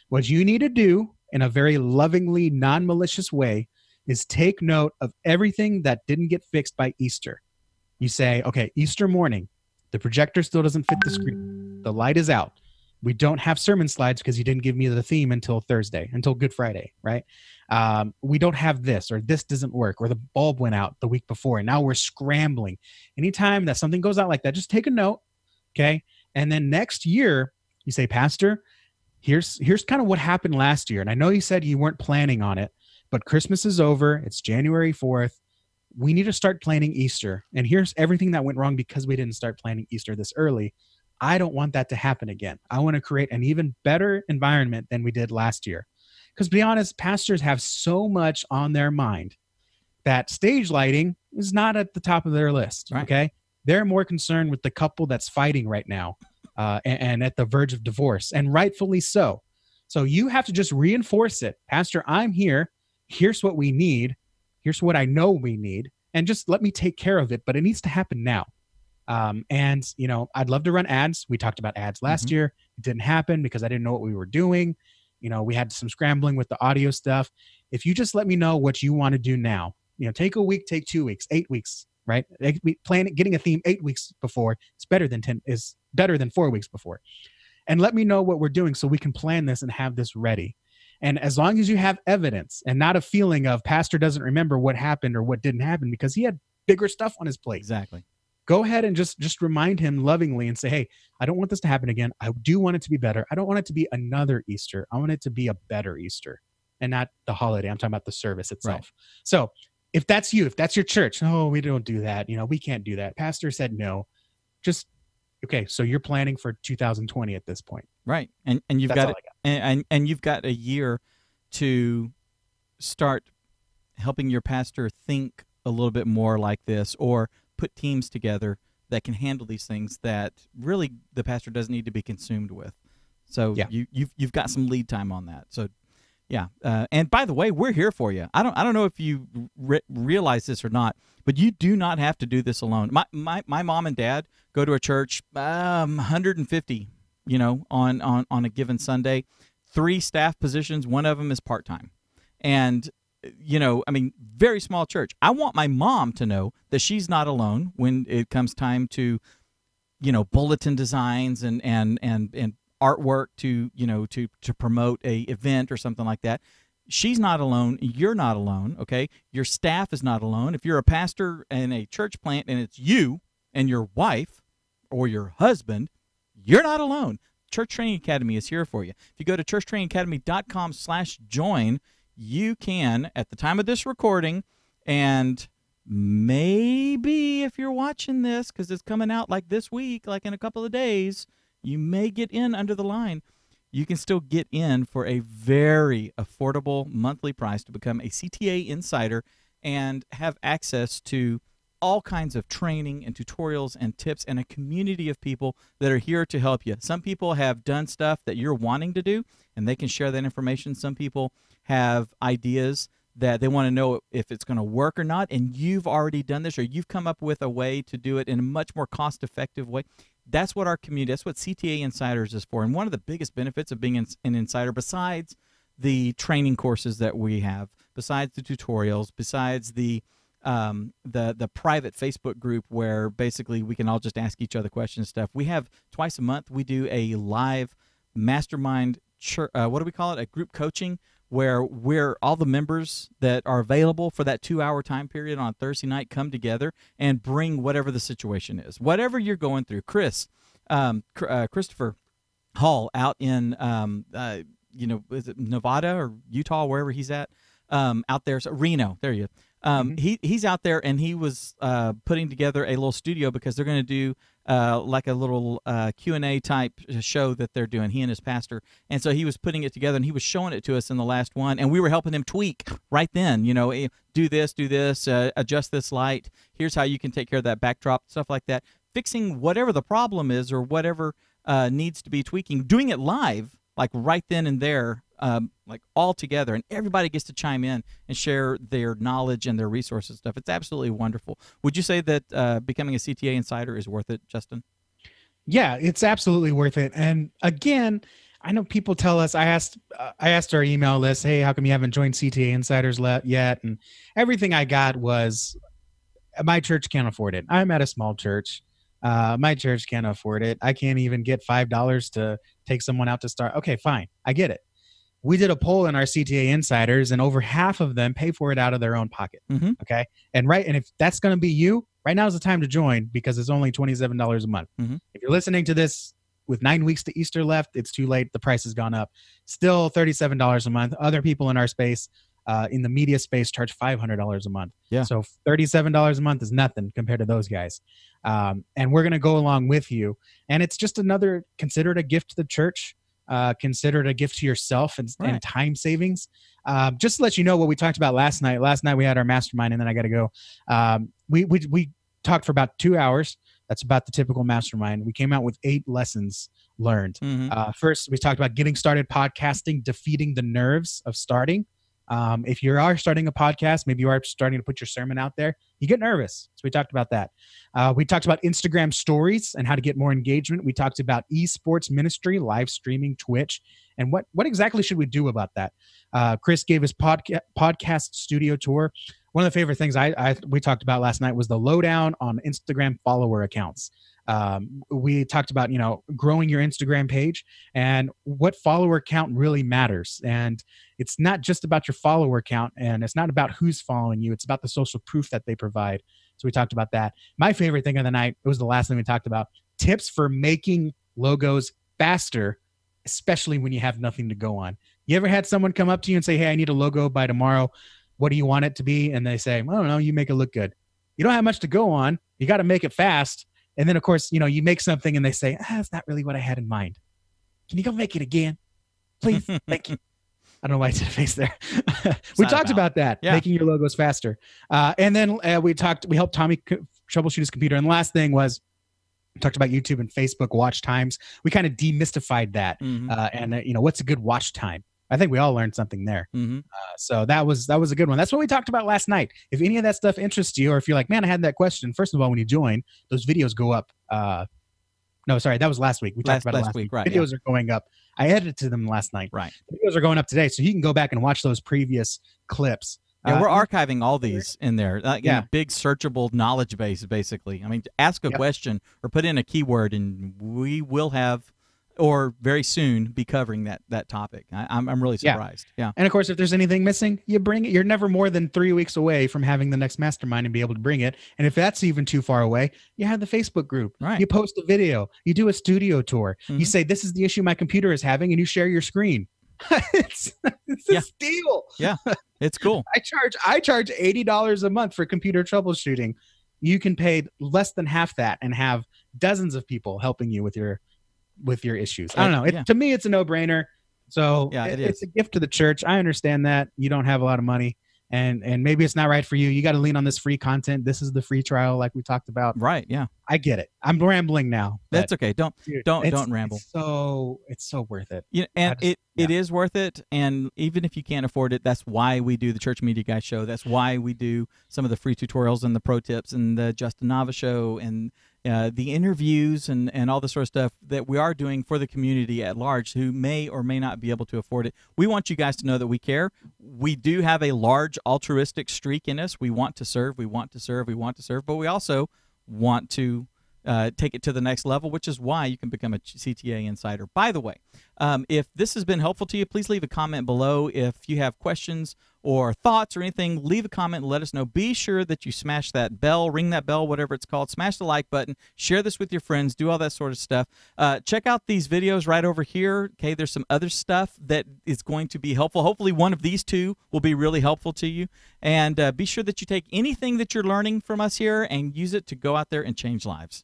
What you need to do in a very lovingly, non-malicious way is take note of everything that didn't get fixed by Easter. You say, okay, Easter morning, the projector still doesn't fit the screen. The light is out. We don't have sermon slides because you didn't give me the theme until Thursday, until Good Friday, right? We don't have this, or this doesn't work, or the bulb went out the week before, and now we're scrambling. Anytime that something goes out like that, just take a note, okay? And then next year, you say, Pastor, here's kind of what happened last year. And I know you said you weren't planning on it, but Christmas is over. It's January 4th. We need to start planning Easter. And here's everything that went wrong because we didn't start planning Easter this early. I don't want that to happen again. I want to create an even better environment than we did last year. Because to be honest, pastors have so much on their mind that stage lighting is not at the top of their list, right. Okay? They're more concerned with the couple that's fighting right now and at the verge of divorce, and rightfully so. So you have to just reinforce it. Pastor, I'm here. Here's what we need. Here's what I know we need. And just let me take care of it, but it needs to happen now. And I'd love to run ads. We talked about ads last year. It didn't happen because I didn't know what we were doing. We had some scrambling with the audio stuff. If you just let me know what you want to do now, take a week, take 2 weeks, 8 weeks, right? Getting a theme 8 weeks before is better than 4 weeks before. And let me know what we're doing so we can plan this and have this ready. And as long as you have evidence and not a feeling of pastor doesn't remember what happened or what didn't happen because he had bigger stuff on his plate. Exactly. Go ahead and just remind him lovingly and say, hey, I don't want this to happen again. I do want it to be better. I don't want it to be another Easter. I want it to be a better Easter and not the holiday. I'm talking about the service itself. Right. So if that's you, if that's your church, no, we don't do that. We can't do that. Pastor said no. Just, okay, so you're planning for 2020 at this point. Right. And you've got and you've got a year to start helping your pastor think a little bit more like this, or put teams together that can handle these things that really the pastor doesn't need to be consumed with. So yeah. You've got some lead time on that. So yeah. And by the way, we're here for you. I don't know if you realize this or not, but you do not have to do this alone. My mom and dad go to a church 150, on a given Sunday. 3 staff positions. One of them is part-time. And, I mean, very small church. I want my mom to know that she's not alone when it comes time to, bulletin designs and artwork to promote a event or something like that. She's not alone. You're not alone. Okay. Your staff is not alone. If you're a pastor in a church plant and it's you and your wife or your husband, you're not alone. Church Training Academy is here for you. If you go to churchtrainingacademy.com/join, you can, at the time of this recording, and maybe if you're watching this, because it's coming out like this week, like in a couple of days, you may get in under the line. You can still get in for a very affordable monthly price to become a CTA Insider and have access to all kinds of training and tutorials and tips and a community of people that are here to help you. Some people have done stuff that you're wanting to do, and they can share that information. Some people have ideas that they want to know if it's going to work or not, and you've already done this, or you've come up with a way to do it in a much more cost-effective way. That's what our community, that's what CTA Insiders is for. And one of the biggest benefits of being an insider, besides the training courses that we have, besides the tutorials, besides the private Facebook group where basically we can all just ask each other questions and stuff. We have twice a month, we do a live mastermind, what do we call it? A group coaching, where we're all the members that are available for that 2-hour time period on Thursday night come together and bring whatever the situation is, whatever you're going through. Christopher Hall out in, is it Nevada or Utah, wherever he's at, out there, so Reno, there you go. He's out there, and he was putting together a little studio because they're going to do like a little Q&A type show that they're doing, he and his pastor. And so he was putting it together, and he was showing it to us in the last one, and we were helping him tweak right then, do this, adjust this light. Here's how you can take care of that backdrop, stuff like that. Fixing whatever the problem is or whatever needs to be tweaking, doing it live, like right then and there, like all together, and everybody gets to chime in and share their knowledge and their resources and stuff. It's absolutely wonderful. Would you say that becoming a CTA Insider is worth it, Justin? Yeah, it's absolutely worth it. And again, I know people tell us, I asked our email list, hey, how come you haven't joined CTA Insiders yet? And everything I got was, my church can't afford it. I'm at a small church. My church can't afford it. I can't even get $5 to take someone out to start. Okay, fine. I get it. We did a poll in our CTA Insiders, and over half of them pay for it out of their own pocket. Okay. And if that's going to be you, right now is the time to join, because it's only $27 a month. If you're listening to this with 9 weeks to Easter left, it's too late. The price has gone up. Still $37 a month. Other people in our space, in the media space, charge $500 a month. Yeah. So $37 a month is nothing compared to those guys. And we're going to go along with you. And it's just consider it a gift to the church. Consider it a gift to yourself and time savings. Just to let you know what we talked about last night. Last night we had our mastermind, and then I got to go. We talked for about 2 hours. That's about the typical mastermind. We came out with 8 lessons learned. First, we talked about getting started podcasting, defeating the nerves of starting. If you are starting a podcast, maybe you are starting to put your sermon out there, you get nervous. So we talked about that. We talked about Instagram stories and how to get more engagement. We talked about esports ministry, live streaming, Twitch, and what exactly should we do about that? Chris gave his podcast studio tour. One of the favorite things we talked about last night was the lowdown on Instagram follower accounts. We talked about, growing your Instagram page and what follower count really matters. And it's not just about your follower count, and it's not about who's following you. It's about the social proof that they provide. So we talked about that. My favorite thing of the night, it was the last thing we talked about, tips for making logos faster, especially when you have nothing to go on. You ever had someone come up to you and say, hey, I need a logo by tomorrow. What do you want it to be? And they say, I don't know, you make it look good. You don't have much to go on. You got to make it fast. And then, of course, you make something and they say, that's not really what I had in mind. Can you go make it again? Please. Thank you. I don't know why I did a face there. We talked about that, making your logos faster. And then we helped Tommy troubleshoot his computer. And the last thing was, we talked about YouTube and Facebook watch times. We kind of demystified that. And what's a good watch time? I think we all learned something there. So that was a good one. That's what we talked about last night. If any of that stuff interests you, or if you're like, man, I had that question, first of all, when you join, those videos go up No, sorry, that was last week. We talked about it last week. Right? Videos are going up. I edited them last night. Right. Videos are going up today, so you can go back and watch those previous clips. Yeah, we're archiving all these in there. In a big searchable knowledge base, basically. I mean, ask a question or put in a keyword, and we will have, or very soon, be covering that topic. I'm really surprised. Yeah. And of course, if there's anything missing, you bring it. You're never more than 3 weeks away from having the next mastermind and be able to bring it. And if that's even too far away, you have the Facebook group. Right. You post a video. You do a studio tour. You say, this is the issue my computer is having, and you share your screen. it's a steal. Yeah, it's cool. I charge $80 a month for computer troubleshooting. You can pay less than half that and have dozens of people helping you with your issues. I don't know. To me, it's a no-brainer. So it's a gift to the church. I understand that you don't have a lot of money, and maybe it's not right for you. You got to lean on this free content. This is the free trial, like we talked about. Right. Yeah. I get it. I'm rambling now. That's okay. Don't ramble. It's so worth it. Yeah, and it is worth it. And even if you can't afford it, that's why we do the Church Media Guy show. That's why we do some of the free tutorials and the pro tips and the Justin Nava show and the interviews and all this sort of stuff that we are doing for the community at large who may or may not be able to afford it. We want you guys to know that we care. We do have a large altruistic streak in us. We want to serve. We want to serve. We want to serve. But we also want to take it to the next level, which is why you can become a CTA Insider. By the way, if this has been helpful to you, please leave a comment below. If you have questions or thoughts or anything, leave a comment and let us know. Be sure that you smash that bell, ring that bell, whatever it's called. Smash the like button. Share this with your friends. Do all that sort of stuff. Check out these videos right over here. Okay, there's some other stuff that is going to be helpful. Hopefully one of these two will be really helpful to you. And be sure that you take anything that you're learning from us here and use it to go out there and change lives.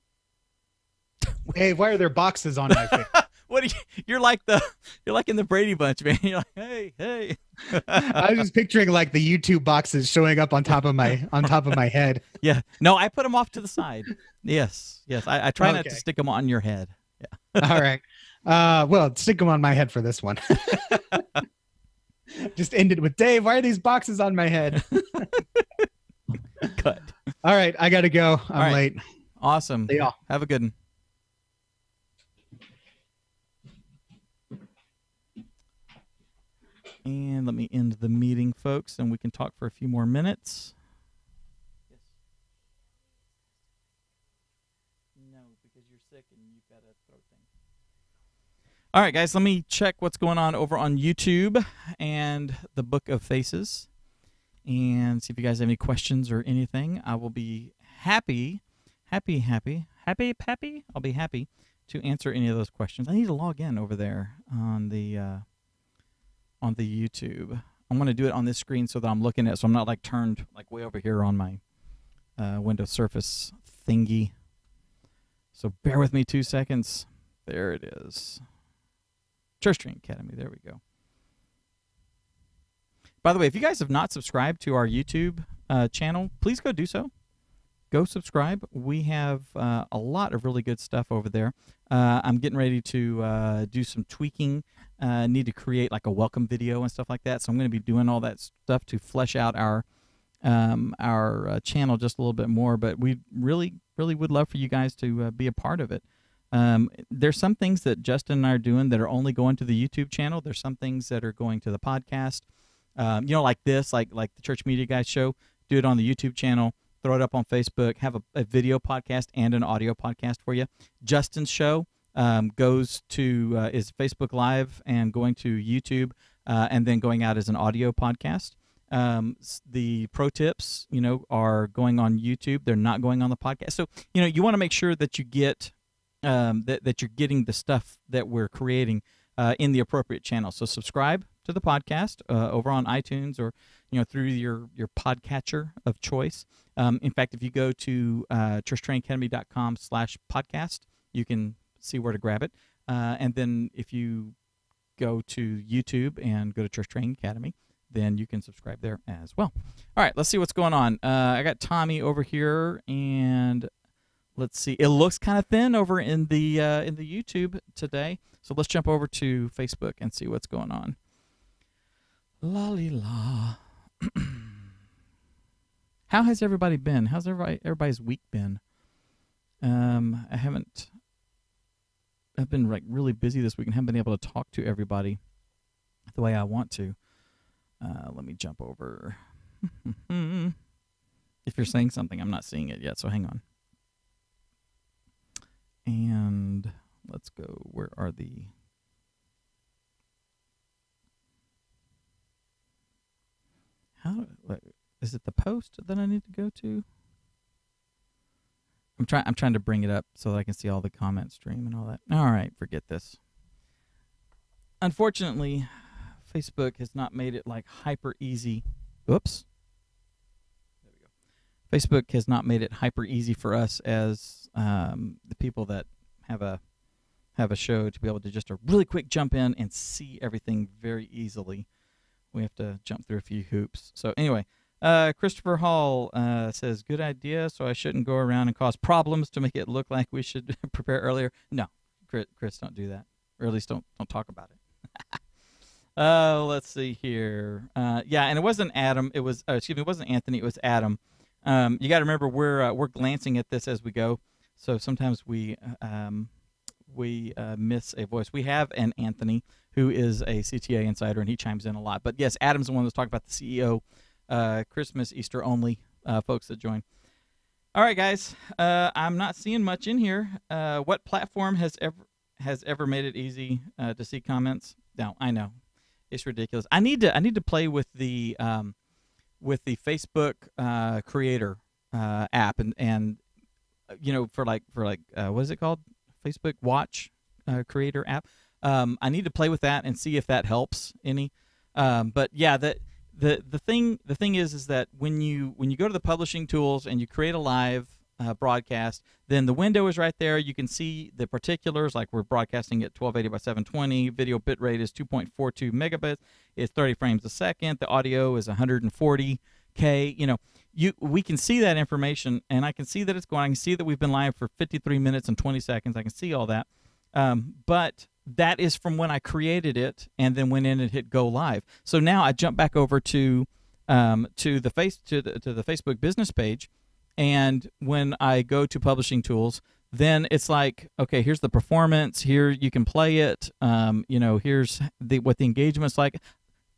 Hey, why are there boxes on my face? What you're like in the Brady Bunch, man. You're like, hey. I was just picturing like the YouTube boxes showing up on top of my head. Yeah. No, I put them off to the side. Yes. I try not to stick them on your head. Yeah. All right. Well, stick them on my head for this one. Just ended with, Dave, why are these boxes on my head? Cut. All right, I gotta go. I'm late. Awesome. See y'all. Have a good one. And let me end the meeting, folks, and we can talk for a few more minutes. Yes. No, because you're sick and you've got a throat thing. All right, guys, let me check what's going on over on YouTube and the Book of Faces and see if you guys have any questions or anything. I will be happy. I'll be happy to answer any of those questions. I need to log in over there on the YouTube. I'm going to do it on this screen so that I'm looking at it, so I'm not like turned like way over here on my Windows Surface thingy. So bear with me 2 seconds. There it is. Church Training Academy. There we go. By the way, if you guys have not subscribed to our YouTube channel, please go do so. Go subscribe. We have a lot of really good stuff over there. I'm getting ready to do some tweaking. Need to create like a welcome video and stuff like that. So I'm going to be doing all that stuff to flesh out our channel just a little bit more. But we really would love for you guys to be a part of it. There's some things that Justin and I are doing that are only going to the YouTube channel. There's some things that are going to the podcast. Like this, like the Church Media Guys show. Do it on the YouTube channel. Throw it up on Facebook. Have a video podcast and an audio podcast for you. Justin's show goes to is Facebook Live and going to YouTube and then going out as an audio podcast. The pro tips, are going on YouTube. They're not going on the podcast. So, you want to make sure that you get that you're getting the stuff that we're creating in the appropriate channel. So subscribe to the podcast over on iTunes or through your podcatcher of choice. In fact, if you go to churchtrainingacademy.com/podcast, you can see where to grab it. And then if you go to YouTube and go to Church Training Academy, then you can subscribe there as well. All right, let's see what's going on. I got Tommy over here, and let's see. It looks kind of thin over in the YouTube today, so let's jump over to Facebook and see what's going on. La. How has everybody been? How's everybody's week been? I haven't I've been like really busy this week and haven't been able to talk to everybody the way I want to. Let me jump over. If you're saying something, I'm not seeing it yet, so hang on. And let's go. Where are the... Is it the post that I need to go to? I'm trying to bring it up so that I can see all the comment stream and all that. All right, forget this. Unfortunately, Facebook has not made it like hyper easy. Oops. There we go. Facebook has not made it hyper easy for us as the people that have a show to be able to just a really quick jump in and see everything very easily. We have to jump through a few hoops. So anyway, Christopher Hall says, good idea, so I shouldn't go around and cause problems to make it look like we should prepare earlier. No, Chris, don't do that. Or at least don't talk about it. Let's see here. Yeah, and it wasn't Adam. It was, excuse me, it wasn't Anthony. It was Adam. You got to remember we're glancing at this as we go, so sometimes we miss a voice. We have an Anthony who is a CTA insider, and he chimes in a lot. But yes, Adam's the one that's talking about the CEO Christmas, Easter only folks that join. All right, guys. I'm not seeing much in here. What platform has ever made it easy to see comments? No, I know. It's ridiculous. I need to play with the Facebook creator app and you know, for like what is it called? Facebook Watch creator app. I need to play with that and see if that helps any. But yeah, the thing is that when you go to the publishing tools and you create a live broadcast, then the window is right there. You can see the particulars, like we're broadcasting at 1280 by 720. Video bitrate is 2.42 megabits. It's 30 frames a second. The audio is 140K. You know, we can see that information, and I can see that it's going. I can see that we've been live for 53 minutes and 20 seconds. I can see all that. But that is from when I created it and then went in and hit go live. So now I jump back over to the Facebook business page, and when I go to publishing tools, then it's like, okay, here's the performance. Here you can play it. You know, here's what the engagement's like.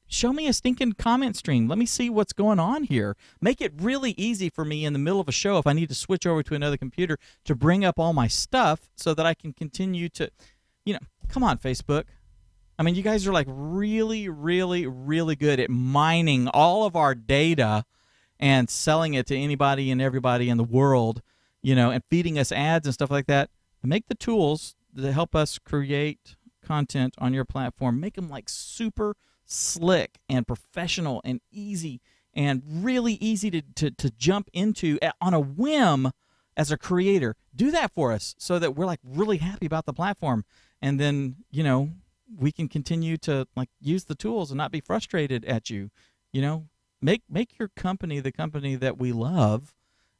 Show me a stinking comment stream. Let me see what's going on here. Make it really easy for me in the middle of a show if I need to switch over to another computer to bring up all my stuff so that I can continue to, you know, come on, Facebook. I mean, you guys are like really, really, really good at mining all of our data and selling it to anybody and everybody in the world, you know, and feeding us ads and stuff like that. Make the tools that help us create content on your platform, make them like super slick and professional and easy and really easy to jump into on a whim as a creator. Do that for us so that we're like really happy about the platform, and then, you know, we can continue to like use the tools and not be frustrated at you. You know, make your company the company that we love,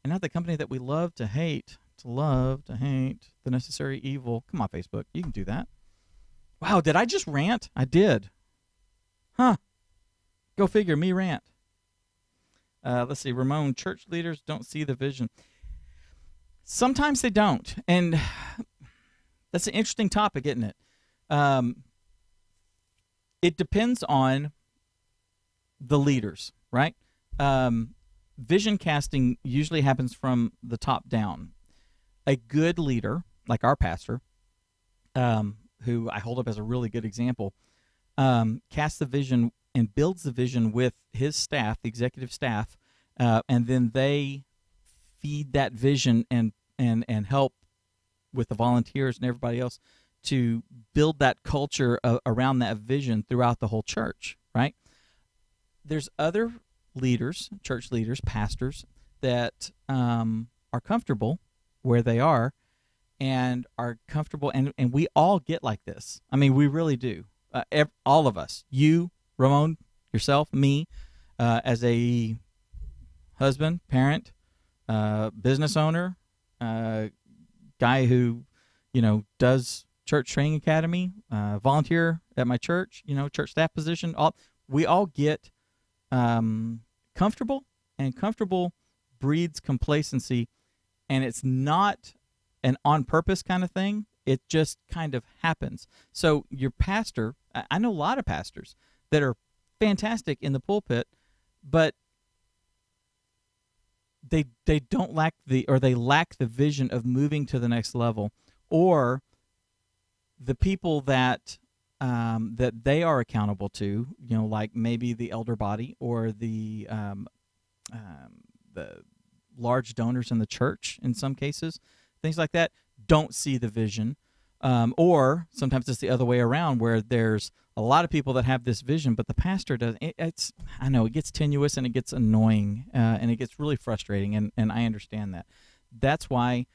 and not the company that we love to hate. To love to hate the necessary evil. Come on, Facebook, you can do that. Wow, did I just rant? I did. Huh. Go figure, me rant. Let's see, Ramon, church leaders don't see the vision. Sometimes they don't, and that's an interesting topic, isn't it? It depends on the leaders, right? Vision casting usually happens from the top down. A good leader, like our pastor, who I hold up as a really good example, casts the vision and builds the vision with his staff, the executive staff, and then they feed that vision and help with the volunteers and everybody else to build that culture around that vision throughout the whole church, right? There's other leaders, church leaders, pastors, that are comfortable where they are and are comfortable, and we all get like this. I mean, we really do. All of us, you, Ramon, yourself, me, as a husband, parent, business owner, guy who, you know, does church training academy, volunteer at my church, you know, church staff position. We all get comfortable, and comfortable breeds complacency, and it's not an on purpose kind of thing. It just kind of happens. So your pastor, I know a lot of pastors that are fantastic in the pulpit, but they don't lack they lack the vision of moving to the next level, or the people that that they are accountable to, like maybe the elder body or the large donors in the church in some cases, things like that, don't see the vision. Or sometimes it's the other way around, where there's a lot of people that have this vision, but the pastor doesn't. I know it gets tenuous and it gets annoying and it gets really frustrating, and I understand that. That's why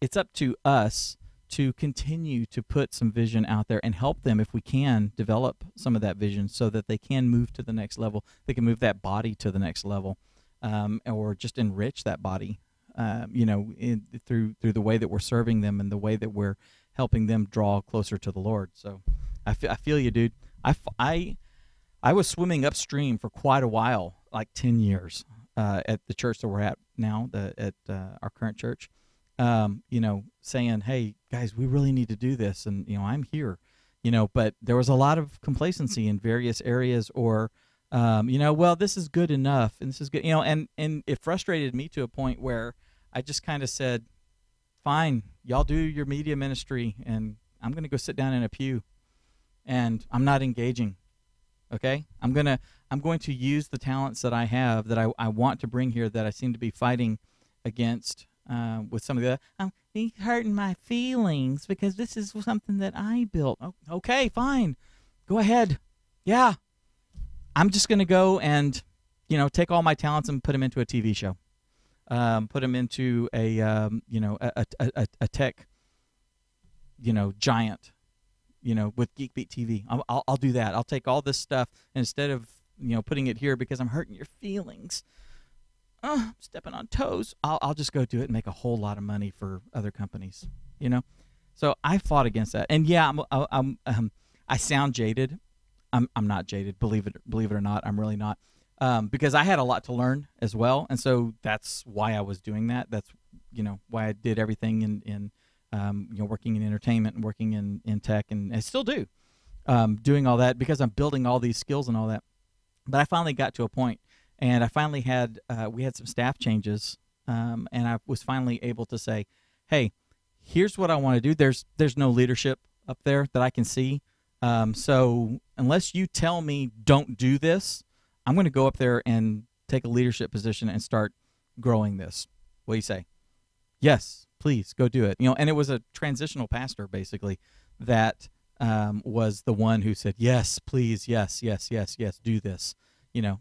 it's up to us to continue to put some vision out there and help them, if we can, develop some of that vision so that they can move to the next level. They can move that body to the next level, or just enrich that body. Through the way that we're serving them and the way that we're helping them draw closer to the Lord. So I feel you, dude. I was swimming upstream for quite a while, like 10 years, at the church that we're at now, at our current church, saying, hey, guys, we really need to do this. And, I'm here, but there was a lot of complacency in various areas, or, well, this is good enough and this is good, and it frustrated me to a point where I just kind of said, fine, y'all do your media ministry, and I'm going to go sit down in a pew, and I'm not engaging, okay? I'm going to use the talents that I have, that I want to bring here, that I seem to be fighting against with some of the, I'm hurting my feelings because this is something that I built. Oh, okay, fine. Go ahead. Yeah. I'm just going to go and, take all my talents and put them into a TV show. Put them into a tech, giant, with GeekBeat TV. I'll do that. I'll take all this stuff, and instead of, putting it here because I'm hurting your feelings, I'm stepping on toes, I'll just go do it and make a whole lot of money for other companies, So I fought against that. And yeah, I sound jaded. I'm not jaded, believe it or not. I'm really not. Because I had a lot to learn as well, and so that's why I was doing that. That's why I did everything in working in entertainment and working in tech, and I still do, doing all that because I'm building all these skills and all that. But I finally got to a point, and I finally had we had some staff changes, and I was finally able to say, hey, here's what I want to do. There's no leadership up there that I can see, so unless you tell me don't do this, I'm going to go up there and take a leadership position and start growing this. What do you say? Yes, please go do it. And it was a transitional pastor basically that was the one who said, yes, please, yes, do this.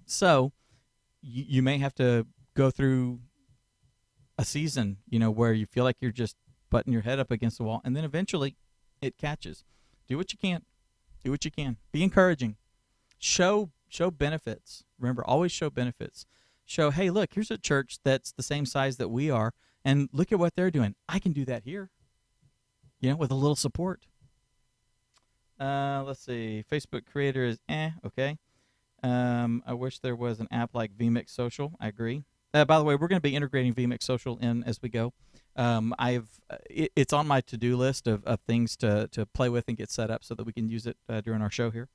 So you may have to go through a season, where you feel like you're just butting your head up against the wall, and then eventually it catches. Do what you can. Do what you can. Be encouraging. Show benefits. Remember, always show benefits. Show, hey, look, here's a church that's the same size that we are, and look at what they're doing. I can do that here, with a little support. Let's see. Facebook creator is okay. I wish there was an app like vMix Social. I agree. By the way, we're going to be integrating vMix Social in as we go. It's on my to-do list of things to play with and get set up so that we can use it during our show here.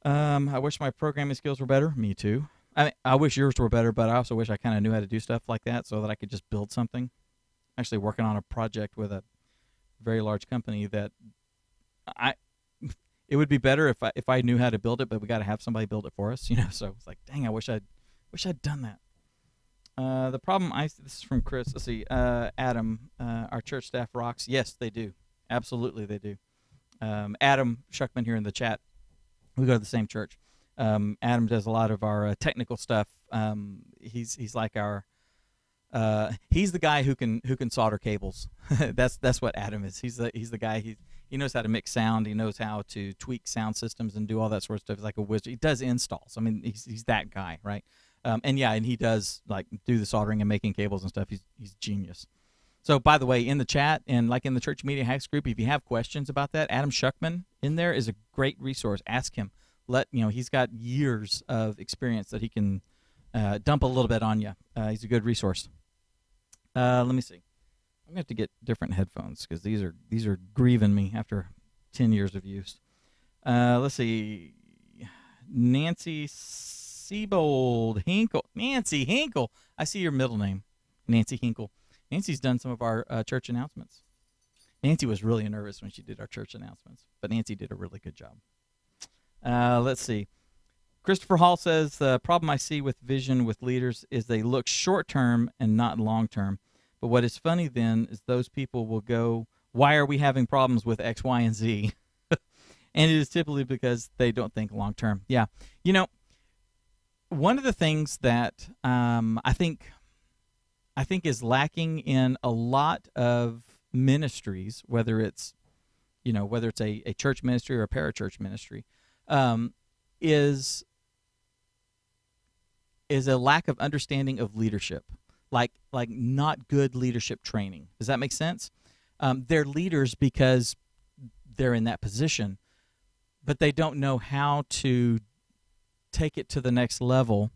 I wish my programming skills were better. Me too. I wish yours were better, but I also wish I kind of knew how to do stuff like that so that I could just build something. Actually working on a project with a very large company that it would be better if I knew how to build it, but we got to have somebody build it for us, So it's like, dang, I wish I'd done that. The problem this is from Chris. Let's see. Adam, our church staff rocks. Yes, they do. Absolutely, they do. Adam Shuckman here in the chat. We go to the same church. Adam does a lot of our technical stuff. He's like our he's the guy who can solder cables. that's what Adam is. He's the guy. He knows how to mix sound. He knows how to tweak sound systems and do all that sort of stuff. He's like a wizard. He does installs. I mean, he's that guy, right? And he does like do the soldering and making cables and stuff. He's genius. So, by the way, in the chat and like in the Church Media Hacks group, if you have questions about that, Adam Shuckman in there is a great resource. Ask him. He's got years of experience that he can dump a little bit on you. He's a good resource. Let me see. I'm going to have to get different headphones because these are grieving me after 10 years of use. Let's see. Nancy Siebold Hinkle. Nancy Hinkle. I see your middle name, Nancy Hinkle. Nancy's done some of our church announcements. Nancy was really nervous when she did our church announcements, but Nancy did a really good job. Let's see. Christopher Hall says, the problem I see with vision with leaders is they look short-term and not long-term. But what is funny then is those people will go, why are we having problems with X, Y, and Z? And it is typically because they don't think long-term. Yeah. You know, one of the things that I think is lacking in a lot of ministries, whether it's a church ministry or a parachurch ministry, is a lack of understanding of leadership, like not good leadership training. Does that make sense? They're leaders because they're in that position, but they don't know how to take it to the next level.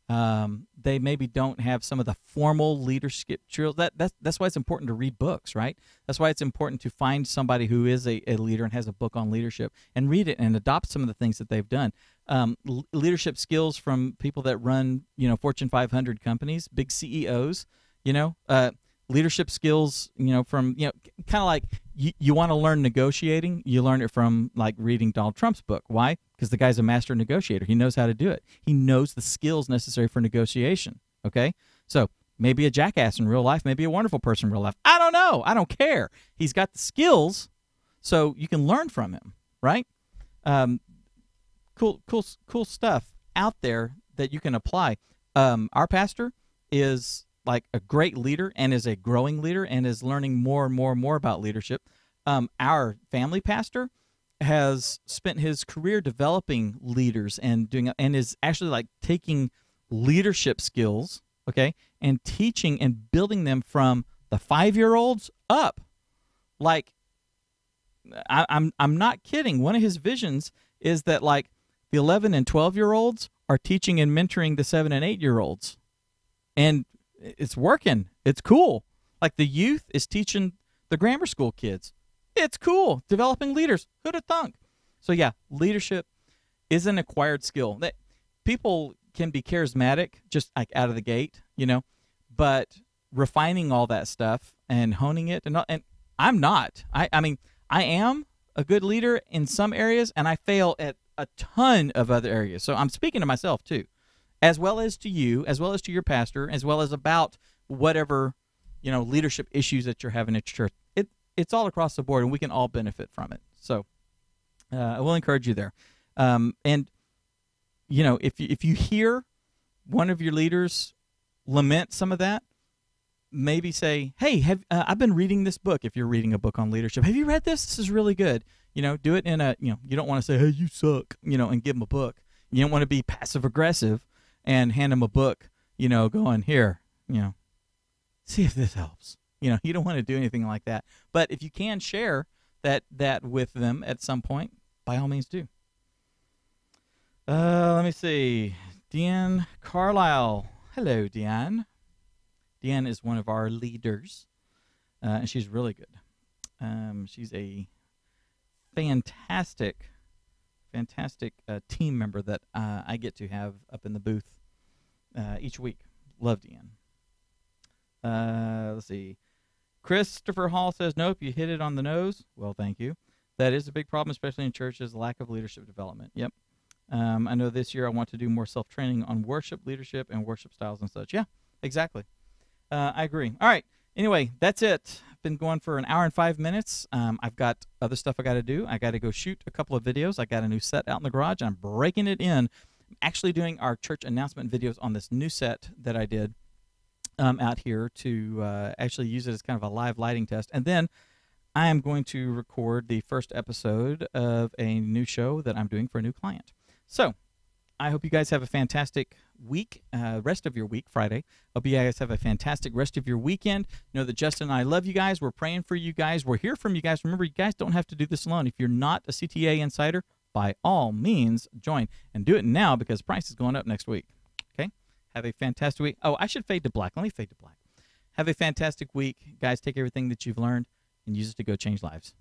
They maybe don't have some of the formal leadership drills. That's why it's important to read books, right? That's why it's important to find somebody who is a leader and has a book on leadership and read it and adopt some of the things that they've done. Leadership skills from people that run, Fortune 500 companies, big CEOs, leadership skills, from, kind of like you want to learn negotiating, you learn it from like reading Donald Trump's book. Why? Because the guy's a master negotiator. He knows how to do it. He knows the skills necessary for negotiation. Okay? So maybe a jackass in real life, maybe a wonderful person in real life. I don't know. I don't care. He's got the skills, so you can learn from him, right? Cool stuff out there that you can apply. Our pastor is like a great leader and is a growing leader and is learning more and more and more about leadership. Our family pastor has spent his career developing leaders and is actually like taking leadership skills, okay, and teaching and building them from the 5-year-olds up. Like, I'm not kidding. One of his visions is that like the 11 and 12-year-olds are teaching and mentoring the 7 and 8-year-olds, and it's working. It's cool. Like the youth is teaching the grammar school kids. It's cool. Developing leaders. Who'd have thunk? So yeah, leadership is an acquired skill. That people can be charismatic just like out of the gate, but refining all that stuff and honing it, and I'm not. I mean, I am a good leader in some areas, and I fail at a ton of other areas. So I'm speaking to myself too, as well as to you, as well as to your pastor, as well as about whatever, leadership issues that you're having at your church. It's all across the board, and we can all benefit from it. So I will encourage you there. And, if you hear one of your leaders lament some of that, maybe say, hey, I've been reading this book. If you're reading a book on leadership, have you read this? This is really good. Do it in a, you don't want to say, hey, you suck, and give them a book. You don't want to be passive aggressive and hand them a book, going here, see if this helps. You don't want to do anything like that. But if you can share that with them at some point, by all means do. Let me see. Deanne Carlisle. Hello, Deanne. Deanne is one of our leaders, and she's really good. She's a fantastic team member that I get to have up in the booth each week. Love Deanne. Let's see. Christopher Hall says, nope, you hit it on the nose. Well, thank you. That is a big problem, especially in churches, lack of leadership development. Yep. I know this year I want to do more self-training on worship, leadership, and worship styles and such. Yeah, exactly. I agree. All right. Anyway, that's it. I've been going for an hour and 5 minutes. I've got other stuff I got to do. I got to go shoot a couple of videos. I got a new set out in the garage. I'm breaking it in. I'm actually doing our church announcement videos on this new set that I did out here to actually use it as kind of a live lighting test. And then I am going to record the first episode of a new show that I'm doing for a new client. So I hope you guys have a fantastic week, rest of your week, Friday. Hope you guys have a fantastic rest of your weekend. Know that Justin and I love you guys. We're praying for you guys. We're here from you guys. Remember, you guys don't have to do this alone. If you're not a CTA insider, by all means, join. And do it now because price is going up next week. Okay? Have a fantastic week. Oh, I should fade to black. Let me fade to black. Have a fantastic week. Guys, take everything that you've learned and use it to go change lives.